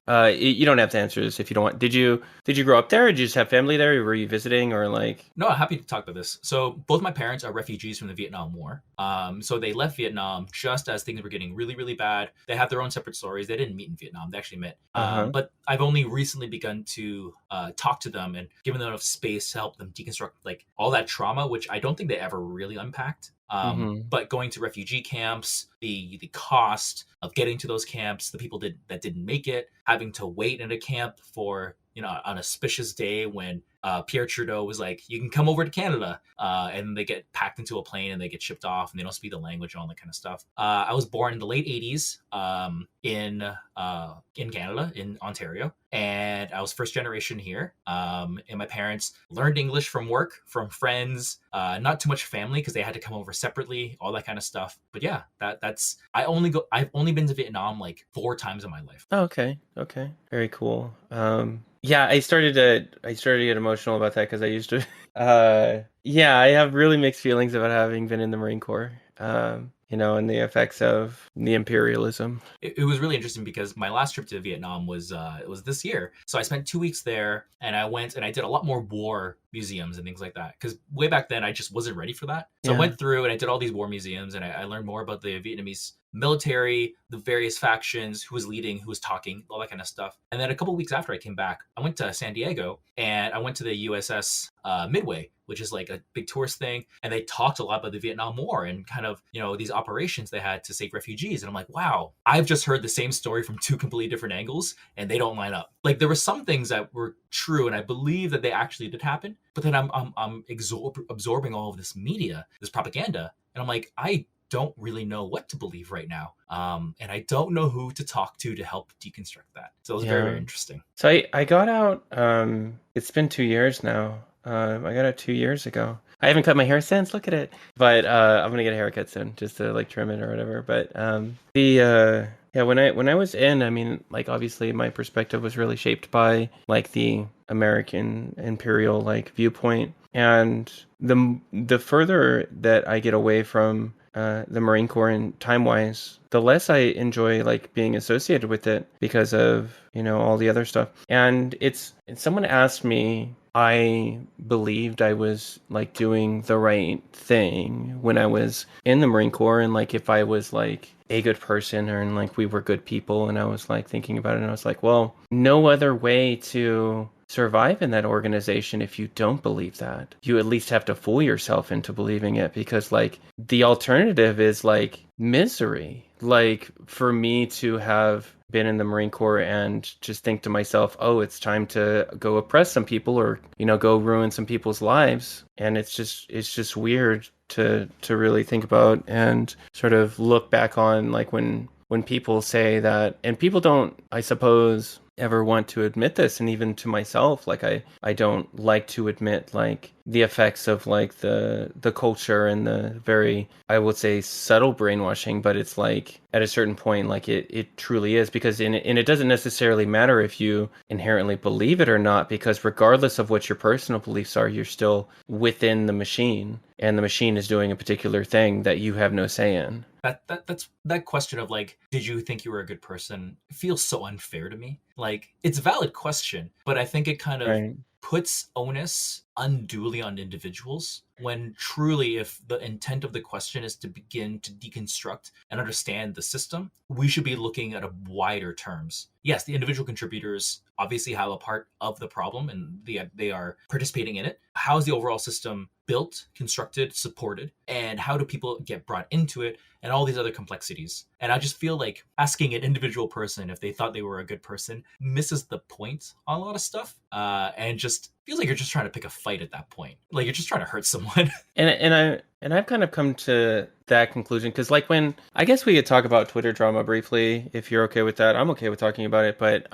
you don't have to answer this if you don't want. Did you grow up there, or did you just have family there? Or were you visiting, or like? No, I'm happy to talk about this. So both my parents are refugees from the Vietnam War. So they left Vietnam just as things were getting really, really bad. They have their own separate stories. They didn't meet in Vietnam. They actually met. But I've only recently begun to talk to them and given them enough space to help them deconstruct like all that trauma, which I don't think they ever really unpacked. But going to refugee camps, the cost of getting to those camps, the people that didn't make it, having to wait in a camp for an auspicious day when Pierre Trudeau was like, you can come over to Canada, and they get packed into a plane and they get shipped off and they don't speak the language and all that kind of stuff. I was born in the late 80s in Canada, in Ontario, and I was first generation here. And my parents learned English from work, from friends, not too much family because they had to come over separately, all that kind of stuff. But yeah, that's I've only been to Vietnam like 4 times in my life. Oh, okay, very cool. Yeah, I started to get emotional about that because I used to. I have really mixed feelings about having been in the Marine Corps. And the effects of the imperialism. It was really interesting because my last trip to Vietnam was this year. So I spent 2 weeks there, and I went and I did a lot more war museums and things like that. Because way back then, I just wasn't ready for that. So I Yeah. went through and I did all these war museums, and I learned more about the Vietnamese military, the various factions, who was leading, who was talking, all that kind of stuff. And then a couple of weeks after I came back, I went to San Diego and I went to the USS Midway, which is like a big tourist thing. And they talked a lot about the Vietnam War and kind of, these operations they had to save refugees. And I'm like, wow, I've just heard the same story from two completely different angles and they don't line up. Like there were some things that were true and I believe that they actually did happen. But then I'm absorbing all of this media, this propaganda. And I'm like, I don't really know what to believe right now. And I don't know who to talk to help deconstruct that. So it was very, very interesting. So I got out, it's been 2 years now. I got out 2 years ago. I haven't cut my hair since, look at it. But I'm gonna get a haircut soon, just to like trim it or whatever. But when I was in, I mean, like obviously my perspective was really shaped by like the American imperial like viewpoint. And the further that I get away from the Marine Corps and time-wise, the less I enjoy like being associated with it because of, all the other stuff. And someone asked me, I believed I was like doing the right thing when I was in the Marine Corps, and like if I was like a good person or and like we were good people, and I was like thinking about it and I was like, well, no other way to survive in that organization if you don't believe that. You at least have to fool yourself into believing it, because like the alternative is like misery. Like for me to have been in the Marine Corps and just think to myself, oh, it's time to go oppress some people or, go ruin some people's lives. And it's just weird to really think about and sort of look back on like when people say that, and people don't, I suppose, ever want to admit this, and even to myself, like I don't like to admit like the effects of like the culture and the very, I would say, subtle brainwashing, but it's like at a certain point like it truly is, because and it doesn't necessarily matter if you inherently believe it or not, because regardless of what your personal beliefs are, you're still within the machine, and the machine is doing a particular thing that you have no say in. That's that question of like, did you think you were a good person, feels so unfair to me. Like it's a valid question, but I think it kind of puts onus unduly on individuals, when truly, if the intent of the question is to begin to deconstruct and understand the system, we should be looking at a wider terms. Yes, the individual contributors obviously have a part of the problem and they are participating in it. How is the overall system built, constructed, supported, and how do people get brought into it, and all these other complexities. And I just feel like asking an individual person if they thought they were a good person misses the point on a lot of stuff, and just feels like you're just trying to pick a fight at that point. Like you're just trying to hurt someone. And I've kind of come to that conclusion, because like when, I guess we could talk about Twitter drama briefly, if you're okay with that. I'm okay with talking about it, but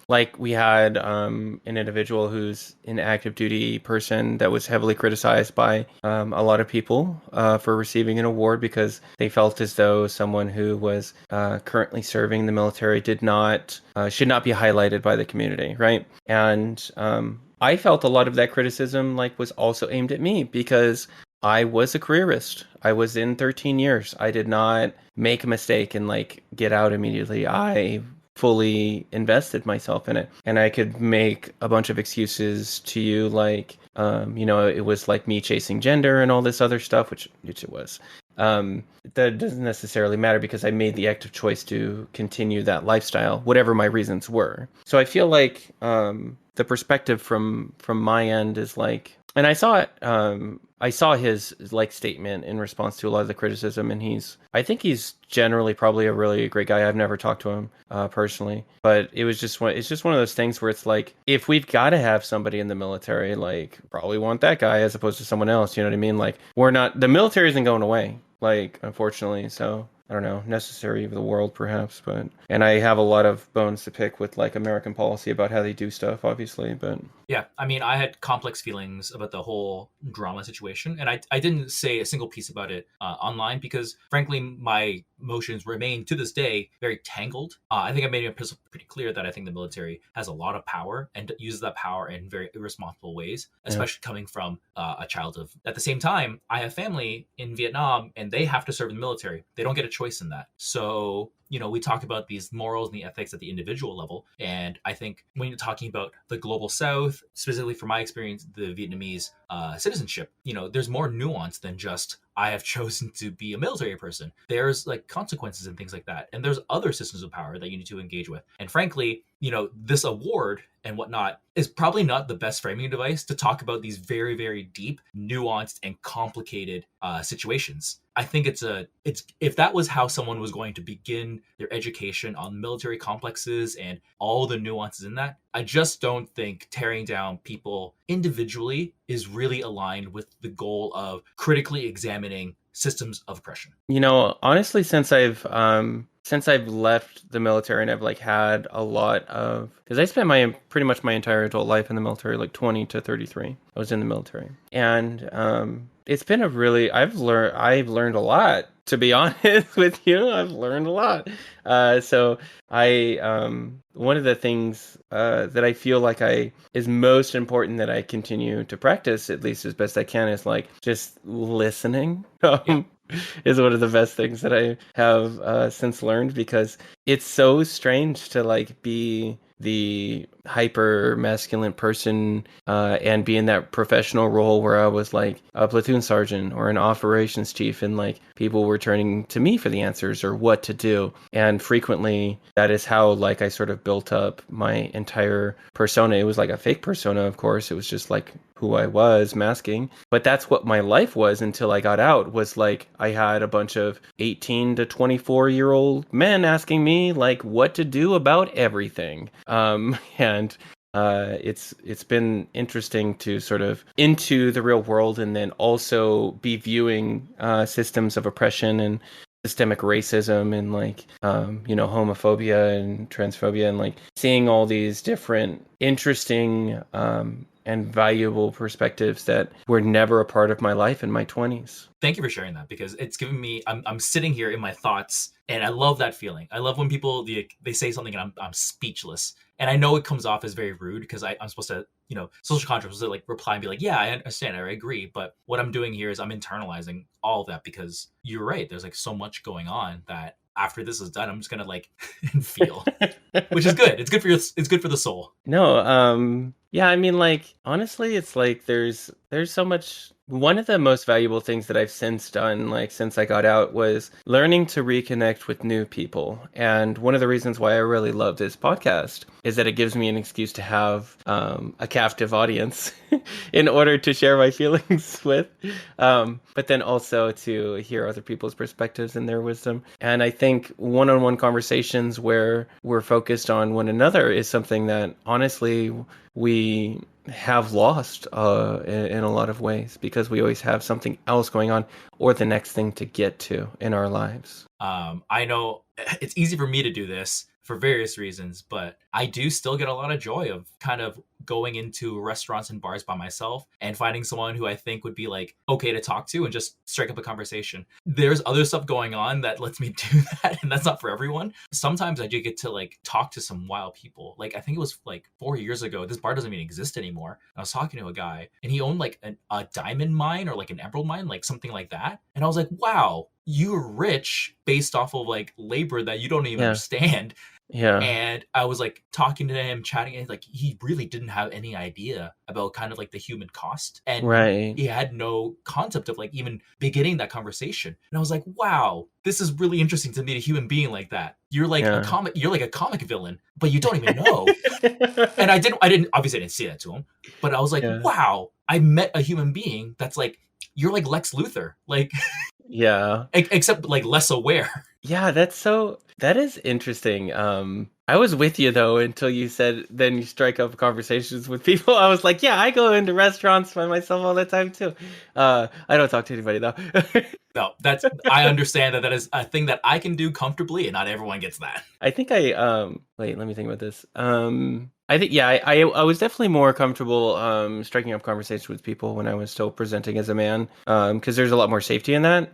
like we had an individual who's an active duty person that was heavily criticized by a lot of people for receiving an award because they felt as though someone who was currently serving the military should not be highlighted by the community, right? And I felt a lot of that criticism like was also aimed at me, because I was a careerist. I was in 13 years. I did not make a mistake and like get out immediately. I fully invested myself in it, and I could make a bunch of excuses to you, like it was like me chasing gender and all this other stuff, which it was. That doesn't necessarily matter, because I made the active choice to continue that lifestyle, whatever my reasons were. So I feel like the perspective from my end is like, and I saw it. I saw his like statement in response to a lot of the criticism, and I think he's generally probably a really great guy. I've never talked to him personally, but it's just one of those things where it's like, if we've got to have somebody in the military, like probably want that guy as opposed to someone else. You know what I mean? Like the military isn't going away, like unfortunately. So I don't know, necessary of the world perhaps, and I have a lot of bones to pick with like American policy about how they do stuff, obviously, but yeah, I mean, I had complex feelings about the whole drama situation, and I didn't say a single piece about it online, because frankly my emotions remain to this day very tangled. I think I made it pretty clear that I think the military has a lot of power and uses that power in very irresponsible ways, especially coming from a child of. At the same time, I have family in Vietnam and they have to serve in the military. They don't get a choice in that. So we talk about these morals and the ethics at the individual level. And I think when you're talking about the global south, specifically from my experience, the Vietnamese citizenship, there's more nuance than just I have chosen to be a military person. There's like consequences and things like that. And there's other systems of power that you need to engage with. And frankly, this award and whatnot is probably not the best framing device to talk about these very, very deep, nuanced, and complicated situations. I think it's if that was how someone was going to begin their education on military complexes and all the nuances in that, I just don't think tearing down people individually is really aligned with the goal of critically examining systems of oppression. Honestly, since I've left the military and I've like had a lot of, because I spent pretty much my entire adult life in the military, like 20 to 33. I was in the military, and it's been I've learned a lot, to be honest with you. I've learned a lot. So one of the things that I feel like is most important that I continue to practice, at least as best I can, is like just listening. Is one of the best things that I have since learned, because it's so strange to like be the hyper masculine person and be in that professional role where I was like a platoon sergeant or an operations chief, and like people were turning to me for the answers or what to do. And frequently that is how like I sort of built up my entire persona. It was like a fake persona, of course. It was just like who I was masking, but that's what my life was until I got out. Was like I had a bunch of 18 to 24-year-old men asking me like what to do about everything. And it's been interesting to sort of into the real world, and then also be viewing systems of oppression and systemic racism and like homophobia and transphobia, and like seeing all these different interesting and valuable perspectives that were never a part of my life in my 20s. Thank you for sharing that, because it's given me, I'm sitting here in my thoughts, and I love that feeling. I love when people, they say something and I'm speechless. And I know it comes off as very rude, because I'm supposed to, social contract was to like reply and be like, yeah, I understand, I agree. But what I'm doing here is I'm internalizing all of that, because you're right. There's like so much going on that after this is done, I'm just gonna like and feel, which is good. It's good for it's good for the soul. No, yeah, I mean, like, honestly, it's like there's so much. One of the most valuable things that I've since done, like since I got out, was learning to reconnect with new people. And one of the reasons why I really love this podcast is that it gives me an excuse to have a captive audience in order to share my feelings with, but then also to hear other people's perspectives and their wisdom. And I think one-on-one conversations where we're focused on one another is something that honestly we have lost in a lot of ways, because we always have something else going on or the next thing to get to in our lives. I know it's easy for me to do this for various reasons, but I do still get a lot of joy of kind of going into restaurants and bars by myself and finding someone who I think would be like okay to talk to and just strike up a conversation. There's other stuff going on that lets me do that, and that's not for everyone. Sometimes I do get to like talk to some wild people. Like I think it was like 4 years ago, this bar doesn't even exist anymore. I was talking to a guy and he owned like a diamond mine or like an emerald mine, like something like that. And I was like, wow, you're rich based off of like labor that you don't even understand. Yeah. And I was like talking to him, chatting, and like he really didn't have any idea about kind of like the human cost. And right. He had no concept of like even beginning that conversation. And I was like, wow, this is really interesting to meet a human being like that. You're like a comic villain, but you don't even know. And I obviously I didn't say that to him, but I was like, wow, I met a human being that's like, you're like Lex Luthor, like, yeah, except like less aware. Yeah, that is interesting. I was with you though until you said then you strike up conversations with people. I was like, yeah, I go into restaurants by myself all the time too. I don't talk to anybody though. No, I understand that is a thing that I can do comfortably, and not everyone gets that. I think wait, let me think about this. I think I was definitely more comfortable striking up conversations with people when I was still presenting as a man, because there's a lot more safety in that.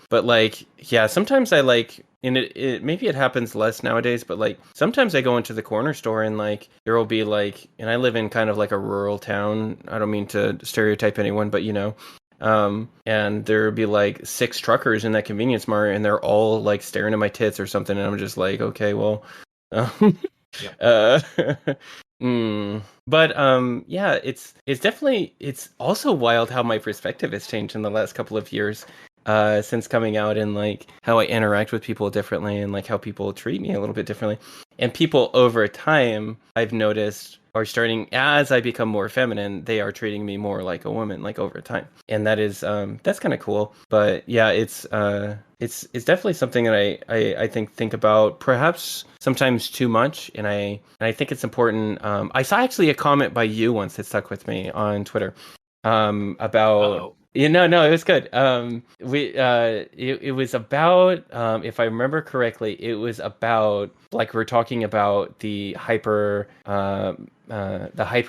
But like, yeah, sometimes I like, and it maybe it happens less nowadays, but like sometimes I go into the corner store and like there will be like, and I live in kind of like a rural town. I don't mean to stereotype anyone, but And there'd be like 6 truckers in that convenience mart, and they're all like staring at my tits or something, and I'm just like, okay, well, Yep. But yeah, it's definitely, it's also wild how my perspective has changed in the last couple of years, since coming out, and like how I interact with people differently, and like how people treat me a little bit differently. And people over time, I've noticed, are starting, as I become more feminine, they are treating me more like a woman, like over time. And that is that's kind of cool. But yeah, it's definitely something that I think about, perhaps sometimes too much, and I think it's important. I saw actually a comment by you once that stuck with me on Twitter, about. Uh-oh. No, it was good. It was about, if I remember correctly, it was about, like, we're talking about the hyper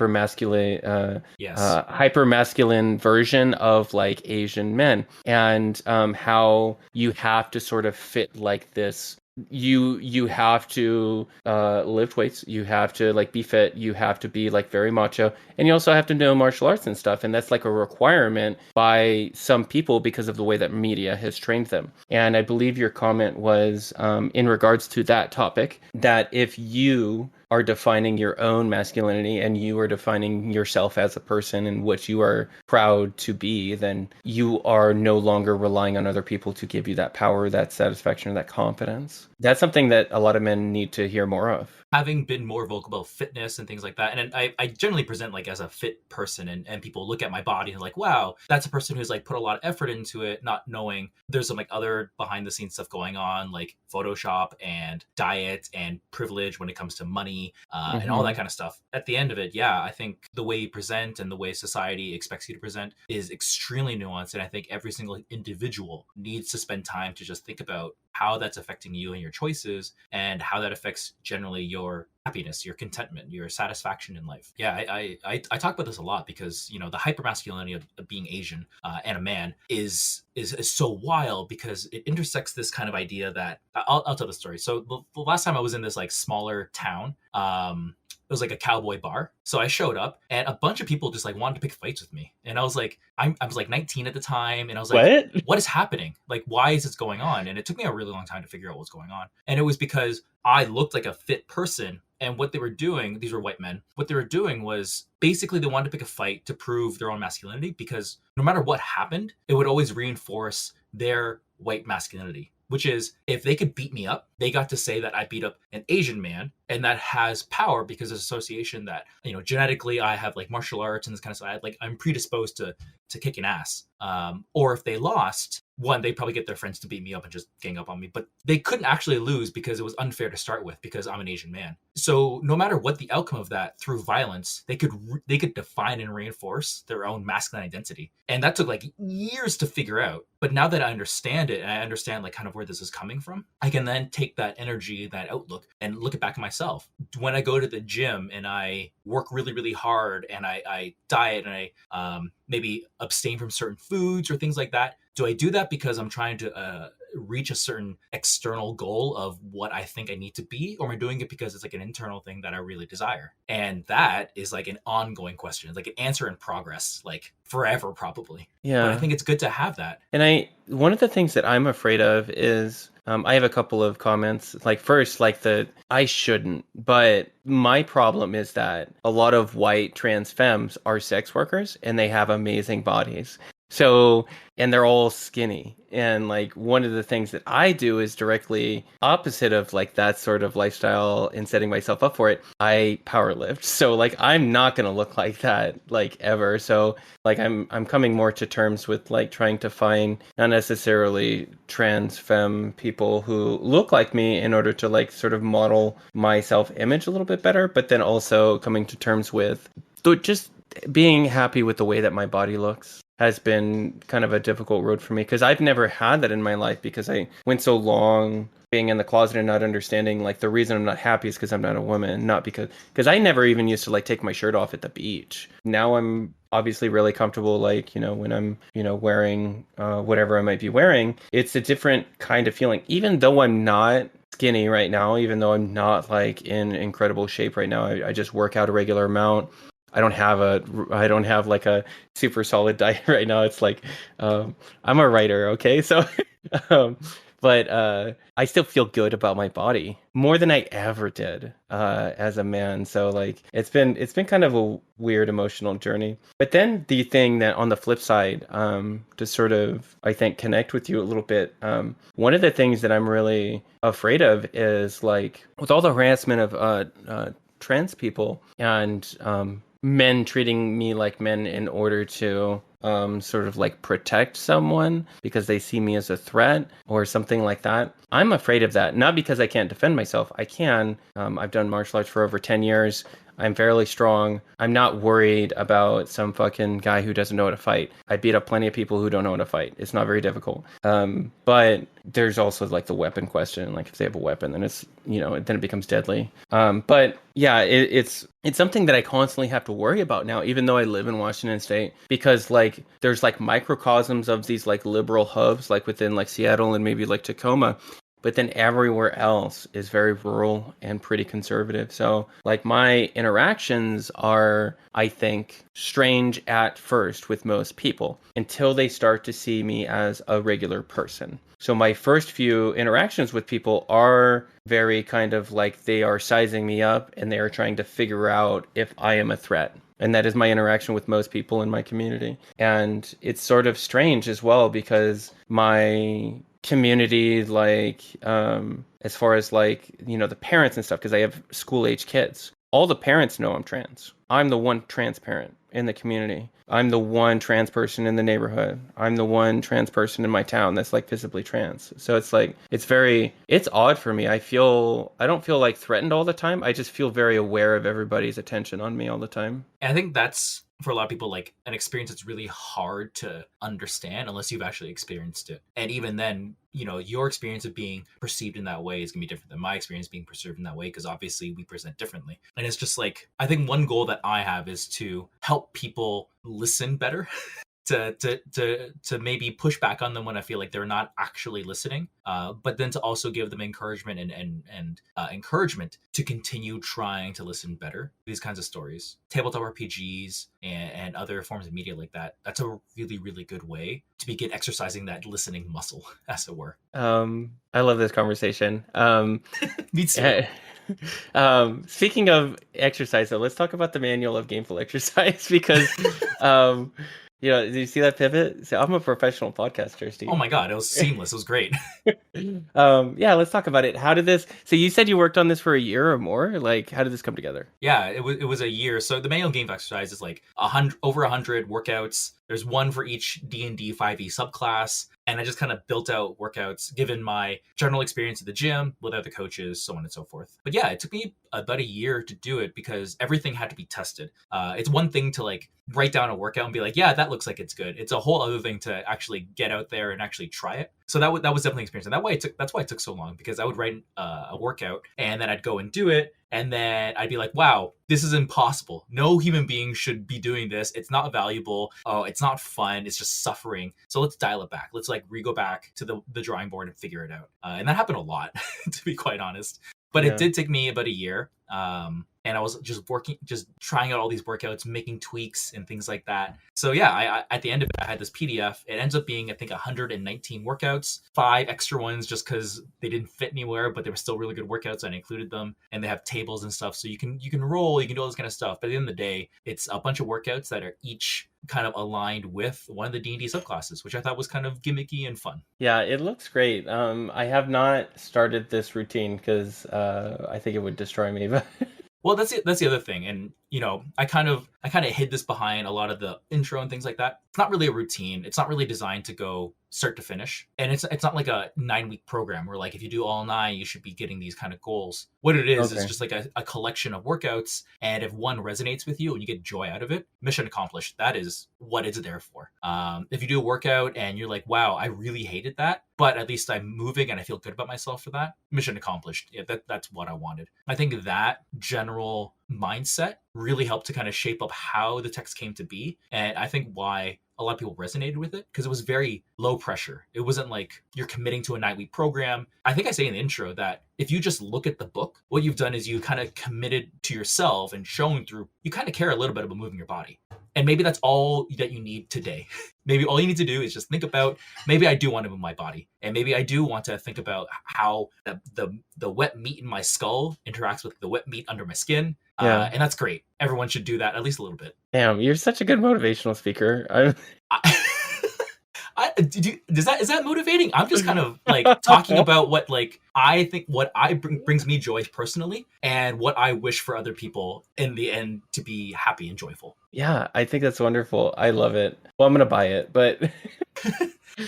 masculine, Yes. hyper masculine version of like Asian men, and how you have to sort of fit like this. You have to lift weights, you have to like be fit, you have to be like very macho, and you also have to know martial arts and stuff, and that's like a requirement by some people because of the way that media has trained them. And I believe your comment was, in regards to that topic, that if you are defining your own masculinity and you are defining yourself as a person and what you are proud to be, then you are no longer relying on other people to give you that power, that satisfaction, or that confidence. That's something that a lot of men need to hear more of. Having been more vocal about fitness and things like that, and I generally present like as a fit person, and people look at my body and like, wow, that's a person who's like put a lot of effort into it, not knowing there's some like other behind the scenes stuff going on, like Photoshop and diet and privilege when it comes to money, and all that kind of stuff. At the end of it, yeah, I think the way you present and the way society expects you to present is extremely nuanced, and I think every single individual needs to spend time to just think about how that's affecting you and your choices, and how that affects generally your happiness, your contentment, your satisfaction in life. Yeah, I talk about this a lot because, you know, the hypermasculinity of being Asian and a man is so wild, because it intersects this kind of idea that I'll tell the story. So the last time I was in this like smaller town, it was like a cowboy bar. So I showed up and a bunch of people just like wanted to pick fights with me. And I was like, I was like 19 at the time. And I was like, what is happening? Like, why is this going on? And it took me a really long time to figure out what was going on. And it was because I looked like a fit person. And what they were doing, these were white men, what they were doing was basically they wanted to pick a fight to prove their own masculinity, because no matter what happened, it would always reinforce their white masculinity, which is if they could beat me up, they got to say that I beat up an Asian man, and that has power because of association that, you know, genetically I have like martial arts and this kind of stuff. Like I'm predisposed to kicking ass. Or if they lost, one, they probably get their friends to beat me up and just gang up on me, but they couldn't actually lose because it was unfair to start with because I'm an Asian man. So no matter what the outcome of that, through violence, they could define and reinforce their own masculine identity. And that took like years to figure out. But now that I understand it and I understand like kind of where this is coming from, I can then take that energy, that outlook, and look it back at myself. When I go to the gym and I work really, really hard and I diet and I maybe abstain from certain foods or things like that, do I do that because I'm trying to reach a certain external goal of what I think I need to be, or am I doing it because it's like an internal thing that I really desire? And that is like an ongoing question. It's like an answer in progress, like forever probably. Yeah. But I think it's good to have that. And one of the things that I'm afraid of is, I have a couple of comments. Like, first, like I shouldn't, but my problem is that a lot of white trans femmes are sex workers and they have amazing bodies. So, and they're all skinny. And like one of the things that I do is directly opposite of like that sort of lifestyle and setting myself up for it. I power lift. So like I'm not going to look like that like ever. So like I'm coming more to terms with like trying to find not necessarily trans femme people who look like me in order to like sort of model my self-image a little bit better, but then also coming to terms with just being happy with the way that my body looks has been kind of a difficult road for me, because I've never had that in my life, because I went so long being in the closet and not understanding like the reason I'm not happy is because I'm not a woman, not because I never even used to like take my shirt off at the beach. Now I'm obviously really comfortable, like, you know, when I'm, you know, wearing whatever I might be wearing. It's a different kind of feeling, even though I'm not skinny right now, even though I'm not like in incredible shape right now. I just work out a regular amount. I don't have like a super solid diet right now. It's like I'm a writer, okay? So um but I still feel good about my body more than I ever did as a man. So like it's been kind of a weird emotional journey. But then the thing that on the flip side, to sort of I think connect with you a little bit, one of the things that I'm really afraid of is like with all the harassment of trans people and men treating me like men in order to sort of like protect someone because they see me as a threat or something like that. I'm afraid of that, not because I can't defend myself. I can. I've done martial arts for over 10 years. I'm fairly strong. I'm not worried about some fucking guy who doesn't know how to fight. I beat up plenty of people who don't know how to fight. It's not very difficult. But there's also like the weapon question. Like if they have a weapon, then it's, then it becomes deadly. But yeah, it's something that I constantly have to worry about now, even though I live in Washington State, because like there's like microcosms of these like liberal hubs, like within like Seattle and maybe like Tacoma. But then everywhere else is very rural and pretty conservative. So like my interactions are, I think, strange at first with most people until they start to see me as a regular person. So my first few interactions with people are very kind of like they are sizing me up and they are trying to figure out if I am a threat. And that is my interaction with most people in my community. And it's sort of strange as well because my community, like as far as like the parents and stuff, because I have school age kids, all the parents know I'm trans. I'm the one trans parent in the community. I'm the one trans person in the neighborhood. I'm the one trans person in my town that's like visibly trans. So it's like it's odd for me. I don't feel like threatened all the time. I just feel very aware of everybody's attention on me all the time. And I think that's for a lot of people like an experience that's really hard to understand unless you've actually experienced it. And even then, your experience of being perceived in that way is gonna be different than my experience being perceived in that way, because obviously we present differently. And it's just like, I think one goal that I have is to help people listen better. to maybe push back on them when I feel like they're not actually listening, but then to also give them encouragement and encouragement to continue trying to listen better. These kinds of stories, tabletop RPGs, and other forms of media like that. That's a really, really good way to begin exercising that listening muscle, as it were. I love this conversation. Me too. Speaking of exercise, though, let's talk about the manual of gameful exercise because did you see that pivot? So I'm a professional podcaster, Steve. Oh my god, it was seamless. It was great. Yeah, let's talk about it. How did this? So you said you worked on this for a year or more. Like, how did this come together? Yeah, it was a year. So the manual game exercise is like over 100 workouts. There's one for each D&D 5e subclass. And I just kind of built out workouts given my general experience at the gym with other coaches, so on and so forth. But yeah, it took me about a year to do it because everything had to be tested. It's one thing to like write down a workout and be like, yeah, that looks like it's good. It's a whole other thing to actually get out there and actually try it. So that was definitely an experience. And that's why it took so long, because I would write a workout and then I'd go and do it. And then I'd be like, wow, this is impossible. No human being should be doing this. It's not valuable. Oh, it's not fun. It's just suffering. So let's dial it back. Let's like go back to the drawing board and figure it out. And that happened a lot, to be quite honest. But It did take me about a year. And I was just trying out all these workouts, making tweaks and things like that. So yeah, I at the end of it, I had this PDF. It ends up being, I think, 119 workouts, 5 extra ones just because they didn't fit anywhere, but they were still really good workouts, and I included them. And they have tables and stuff, so you can roll, you can do all this kind of stuff. But at the end of the day, it's a bunch of workouts that are each kind of aligned with one of the D&D subclasses, which I thought was kind of gimmicky and fun. Yeah, it looks great. I have not started this routine because I think it would destroy me. But well, that's the other thing, and I kind of hid this behind a lot of the intro and things like that. It's not really a routine. It's not really designed to go start to finish, and it's not like a 9-week program where like if you do all 9, you should be getting these kind of goals. What it is just like a collection of workouts, and if one resonates with you and you get joy out of it, mission accomplished. That is what it's there for. If you do a workout and you're like, wow, I really hated that, but at least I'm moving and I feel good about myself for that, mission accomplished. Yeah, that's what I wanted. I think that general mindset really helped to kind of shape up how the text came to be, and I think why a lot of people resonated with it because it was very low pressure. It wasn't like you're committing to a nightly program. I think I say in the intro that if you just look at the book, what you've done is you kind of committed to yourself and showing through, you kind of care a little bit about moving your body. And maybe that's all that you need today. Maybe all you need to do is just think about, maybe I do want to move my body. And maybe I do want to think about how the wet meat in my skull interacts with the wet meat under my skin. Yeah. And that's great. Everyone should do that at least a little bit. Damn, you're such a good motivational speaker. Is that motivating? I'm just kind of like talking about what like I think brings me joy personally, and what I wish for other people in the end to be happy and joyful. Yeah, I think that's wonderful. I love it. Well, I'm gonna buy it, but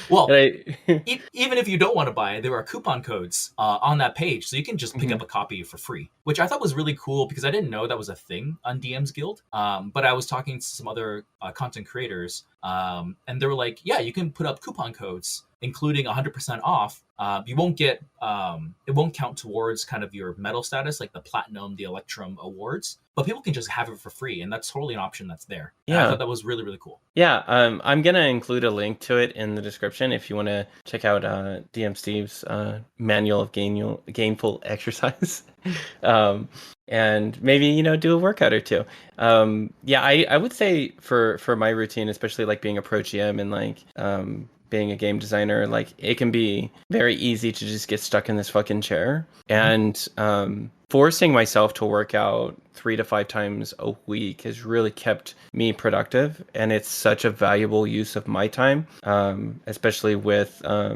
well, even if you don't want to buy it, there are coupon codes on that page, so you can just pick up a copy for free, which I thought was really cool because I didn't know that was a thing on DM's Guild. But I was talking to some other content creators, and they were like, "Yeah, you can put up coupon codes, including 100% off. You won't get it won't count towards kind of your medal status, like the platinum, the electrum awards, but people can just have it for free, and that's totally an option that's there." And I thought that was really, really cool. Yeah, I'm gonna include a link to it in the description if you want to check out DM Steve's manual of gainful exercise. And maybe do a workout or two. I would say for my routine, especially like being a pro GM and like being a game designer, like it can be very easy to just get stuck in this fucking chair. And forcing myself to work out 3 to 5 times a week has really kept me productive, and it's such a valuable use of my time, especially with I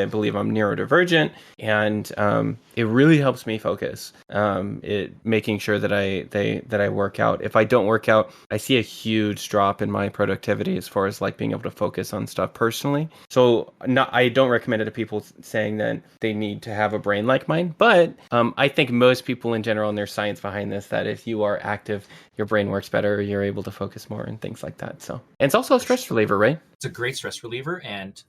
believe I'm neurodivergent, and it really helps me focus. It making sure that I work out. If I don't work out, I see a huge drop in my productivity as far as like being able to focus on stuff personally. So I don't recommend it to people saying that they need to have a brain like mine, but I think most people in general, and there's science behind this, that if you are active, your brain works better, you're able to focus more and things like that. So, and it's also a stress reliever, right? It's a great stress reliever. And,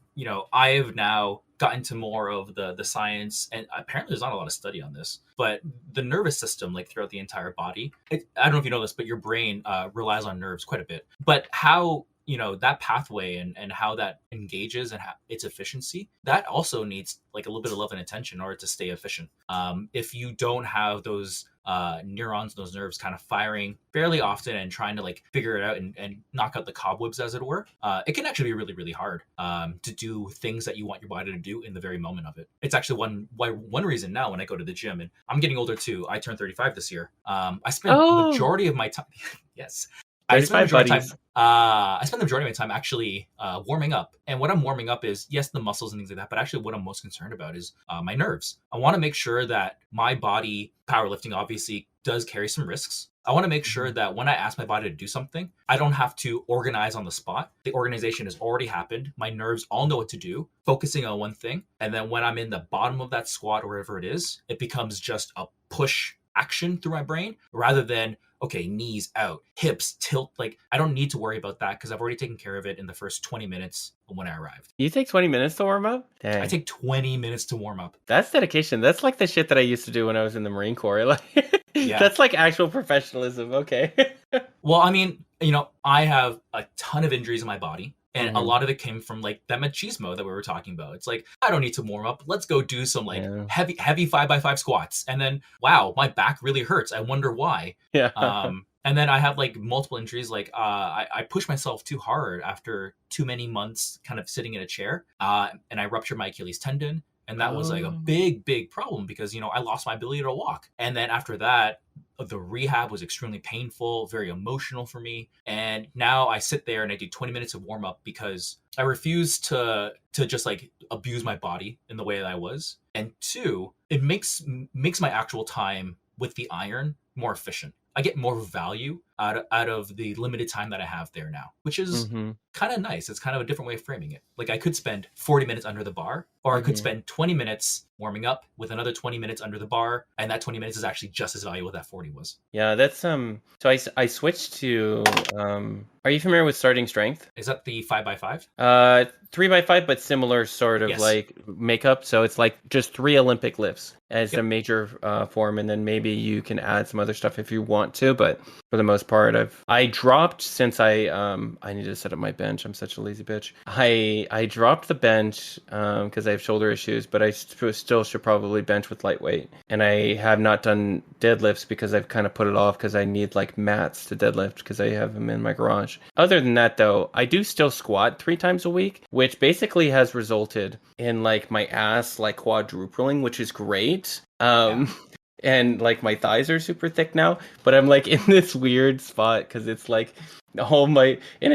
I have now gotten to more of the science, and apparently there's not a lot of study on this, but the nervous system, like throughout the entire body, I don't know if you know this, but your brain relies on nerves quite a bit. But how that pathway and how that engages and its efficiency, that also needs like a little bit of love and attention in order to stay efficient. If you don't have those neurons, those nerves kind of firing fairly often and trying to like figure it out and knock out the cobwebs, as it were, it can actually be really, really hard to do things that you want your body to do in the very moment of it. It's actually one reason now when I go to the gym, and I'm getting older too. I turned 35 this year. I spend the majority of my time. Yes. I spend the majority of my time actually warming up. And what I'm warming up is, yes, the muscles and things like that, but actually what I'm most concerned about is my nerves. I want to make sure that my body, powerlifting obviously does carry some risks. I want to make sure that when I ask my body to do something, I don't have to organize on the spot. The organization has already happened. My nerves all know what to do, focusing on one thing. And then when I'm in the bottom of that squat or wherever it is, it becomes just a push action through my brain rather than, okay, knees out, hips tilt. Like, I don't need to worry about that because I've already taken care of it in the first 20 minutes when I arrived. You take 20 minutes to warm up? Dang. I take 20 minutes to warm up. That's dedication. That's like the shit that I used to do when I was in the Marine Corps. Like, that's like actual professionalism. Okay. Well, I mean, I have a ton of injuries in my body. And a lot of it came from like that machismo that we were talking about. It's like, I don't need to warm up. Let's go do some like heavy 5x5 squats. And then, wow, my back really hurts. I wonder why. Yeah. And then I have like multiple injuries. Like I pushed myself too hard after too many months kind of sitting in a chair. And I ruptured my Achilles tendon. And that was like a big, big problem because, I lost my ability to walk. And then after that, the rehab was extremely painful, very emotional for me. And now I sit there and I do 20 minutes of warm up because I refuse to just like abuse my body in the way that I was. And 2, it makes my actual time with the iron more efficient. I get more value out of the limited time that I have there now, which is kind of nice. It's kind of a different way of framing it. Like I could spend 40 minutes under the bar, or I could spend 20 minutes warming up with another 20 minutes under the bar. And that 20 minutes is actually just as valuable as that 40 was. Yeah, that's, so I switched to, are you familiar with Starting Strength? Is that the 5x5? 3x5, but similar sort of like makeup. So it's like just 3 Olympic lifts as a major form. And then maybe you can add some other stuff if you want to, but for the most most part. I dropped since I need to set up my bench. I'm such a lazy bitch. I dropped the bench because I have shoulder issues, but I still should probably bench with lightweight. And I have not done deadlifts because I've kind of put it off because I need like mats to deadlift because I have them in my garage. Other than that, though, I do still squat 3 times a week, which basically has resulted in like my ass like quadrupling, which is great. And like my thighs are super thick now, but I'm like in this weird spot because it's like all my and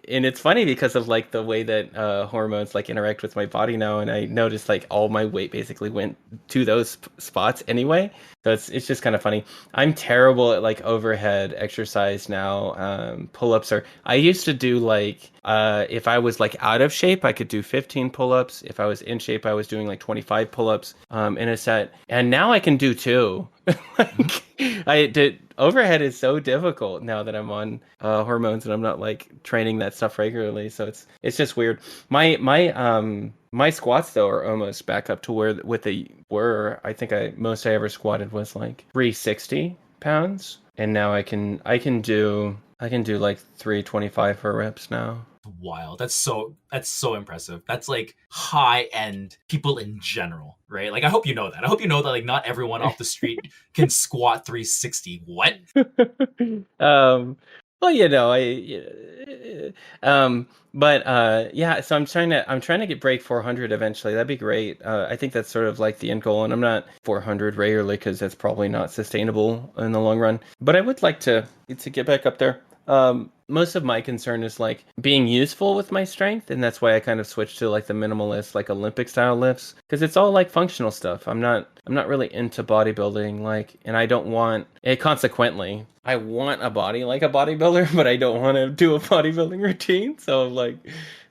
it's funny because of like the way that hormones like interact with my body now, and I noticed like all my weight basically went to those spots anyway. So it's just kind of funny. I'm terrible at like overhead exercise now. Pull-ups are. I used to do like if I was like out of shape, I could do 15 pull-ups. If I was in shape, I was doing like 25 pull-ups in a set, and now I can do 2. Like I did. Overhead is so difficult now that I'm on hormones and I'm not like training that stuff regularly. So it's just weird. My squats though are almost back up to where what they were. I think most I ever squatted was like 360 pounds, and now I can do like 325 for reps now. Wild. That's so impressive. That's like high end people in general, right? Like I hope you know that. I hope you know that like not everyone off the street can squat 360. What? Well, but yeah, so I'm trying to get break 400 eventually. That'd be great. I think that's sort of like the end goal, and I'm not 400 regularly because that's probably not sustainable in the long run. But I would like to get back up there. Most of my concern is like being useful with my strength, and that's why I kind of switched to like the minimalist, like Olympic style lifts, because it's all like functional stuff. I'm not really into bodybuilding, like, and I don't want it. Consequently, I want a body like a bodybuilder, but I don't want to do a bodybuilding routine. So like,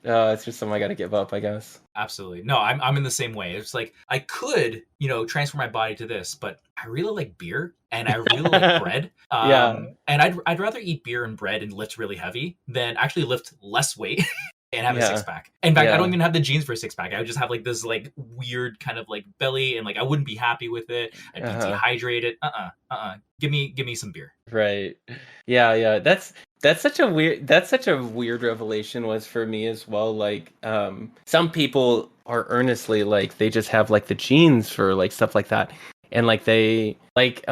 it's just something I got to give up, I guess. Absolutely. No, I'm in the same way. It's like I could, transfer my body to this, but I really like beer and I really like bread. Yeah. And I'd rather eat beer and bread and lift really heavy than actually lift less weight and have a six Yeah. pack. In fact, I don't Yeah. even have the genes for a six pack. I would just have like this like weird kind of like belly, and like I wouldn't be happy with it. I'd be Uh-huh. dehydrated. Give me some beer. Right. Yeah. That's such a weird revelation was for me as well. Like, some people are earnestly like they just have like the genes for like stuff like that. And like they like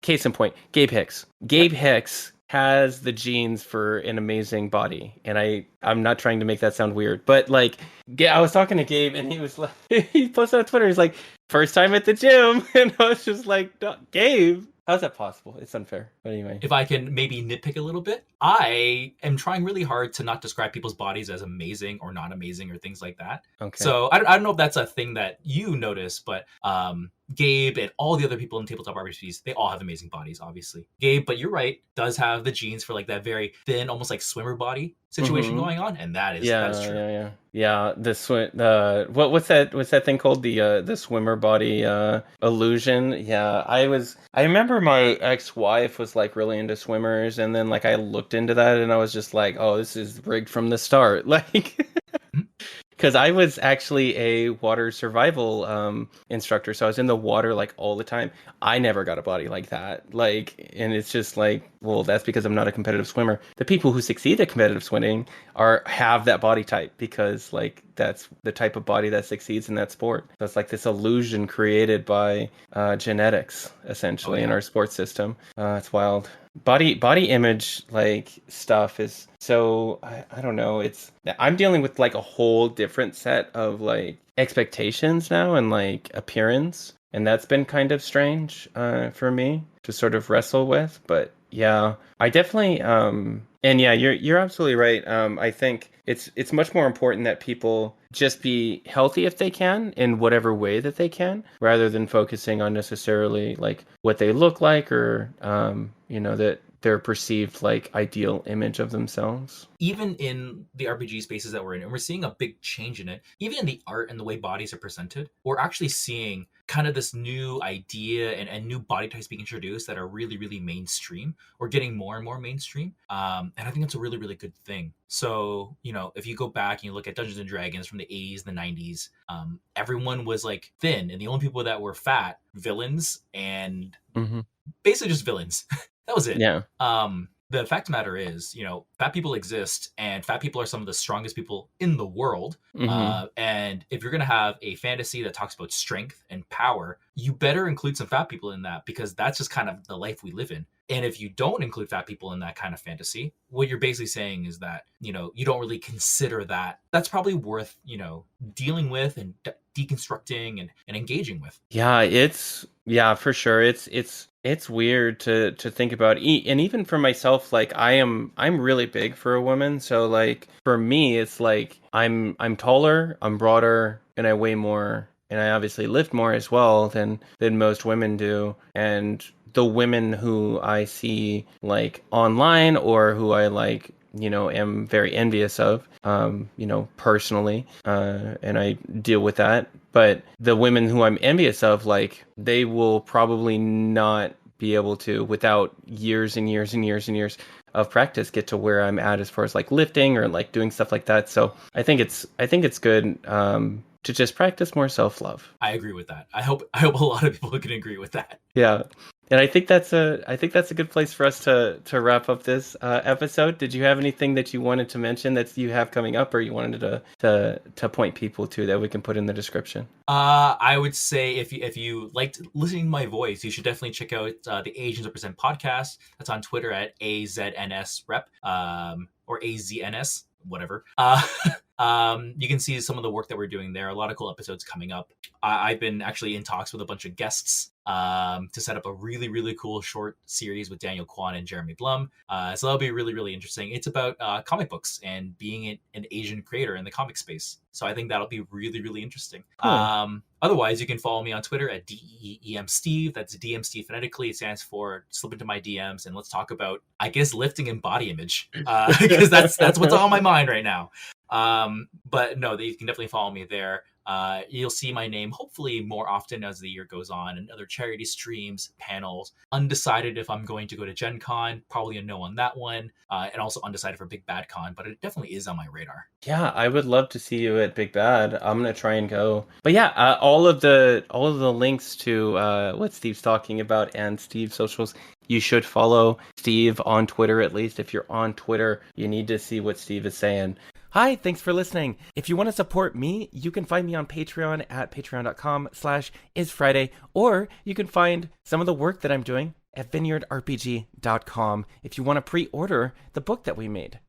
case in point, Gabe Hicks. Gabe Hicks has the genes for an amazing body. And I'm not trying to make that sound weird, but like I was talking to Gabe and he was like he posted on Twitter, he's like, first time at the gym, and I was just like, Gabe, how's that possible? It's unfair. But anyway. If I can maybe nitpick a little bit, I am trying really hard to not describe people's bodies as amazing or not amazing or things like that. Okay. So I don't know if that's a thing that you notice, but Gabe and all the other people in Tabletop RPGs, they all have amazing bodies, obviously. Gabe, but you're right, does have the genes for like that very thin, almost like swimmer body situation going on, and that is true. Yeah. The what's that thing called? The swimmer body illusion. Yeah, I remember my ex-wife was like really into swimmers, and then like I looked into that and I was just like, oh, this is rigged from the start. Like, because I was actually a water survival instructor, so I was in the water like all the time. I never got a body like that. Like, and it's just like, well, that's because I'm not a competitive swimmer. The people who succeed at competitive swimming have that body type because like that's the type of body that succeeds in that sport. So it's like this illusion created by genetics, essentially, in our sports system. It's wild. Body image like stuff is so I don't know. I'm dealing with like a whole different set of like expectations now and like appearance, and that's been kind of strange for me to sort of wrestle with. But yeah, I definitely and yeah, you're absolutely right. I think it's much more important that people just be healthy if they can in whatever way that they can, rather than focusing on necessarily like what they look like or that their perceived like ideal image of themselves. Even in the RPG spaces that we're in, and we're seeing a big change in it, even in the art and the way bodies are presented, we're actually seeing kind of this new idea and new body types being introduced that are really, really mainstream or getting more and more mainstream. And I think that's a really, really good thing. So, if you go back and you look at Dungeons and Dragons from the 80s, the 90s, everyone was like thin, and the only people that were fat, villains, and basically just villains. That was it. Yeah. the fact of the matter is, fat people exist, and fat people are some of the strongest people in the world. Hmm. And if you're going to have a fantasy that talks about strength and power, you better include some fat people in that, because that's just kind of the life we live in. And if you don't include fat people in that kind of fantasy, what you're basically saying is that, you don't really consider that that's probably worth, dealing with and deconstructing and engaging with. Yeah, for sure. It's weird to think about. And even for myself, like I'm really big for a woman. So like for me, it's like I'm taller, I'm broader, and I weigh more, and I obviously lift more as well than most women do. And the women who I see like online or who I like, am very envious of, personally, and I deal with that. But the women who I'm envious of, like, they will probably not be able to, without years and years and years and years of practice, get to where I'm at as far as like lifting or like doing stuff like that. So I think it's good to just practice more self-love. I agree with that. I hope a lot of people can agree with that. Yeah. And I think that's a good place for us to wrap up this episode. Did you have anything that you wanted to mention that you have coming up, or you wanted to point people to that we can put in the description? I would say if you liked listening to my voice, you should definitely check out the Asians Represent podcast. That's on Twitter at AZNSRep, or AZNS, whatever. You can see some of the work that we're doing there. A lot of cool episodes coming up. I've been actually in talks with a bunch of guests to set up a really, really cool short series with Daniel Kwan and Jeremy Blum. So that'll be really, really interesting. It's about comic books and being an Asian creator in the comic space. So I think that'll be really, really interesting. Cool. Otherwise, you can follow me on Twitter at DEEM Steve. That's DM Steve phonetically. It stands for slip into my DMs and let's talk about, I guess, lifting and body image, because that's what's on my mind right now. But no, you can definitely follow me there. You'll see my name hopefully more often as the year goes on, and other charity streams, panels. Undecided if I'm going to go to Gen Con, probably a no on that one, and also undecided for Big Bad Con, but it definitely is on my radar. Yeah, I would love to see you at Big Bad. I'm gonna try and go. But yeah, all of the links to what Steve's talking about and Steve's socials. You should follow Steve on Twitter, at least. If you're on Twitter, you need to see what Steve is saying. Hi, thanks for listening. If you want to support me, you can find me on Patreon at patreon.com/isfriday, or you can find some of the work that I'm doing at vineyardrpg.com if you want to pre-order the book that we made.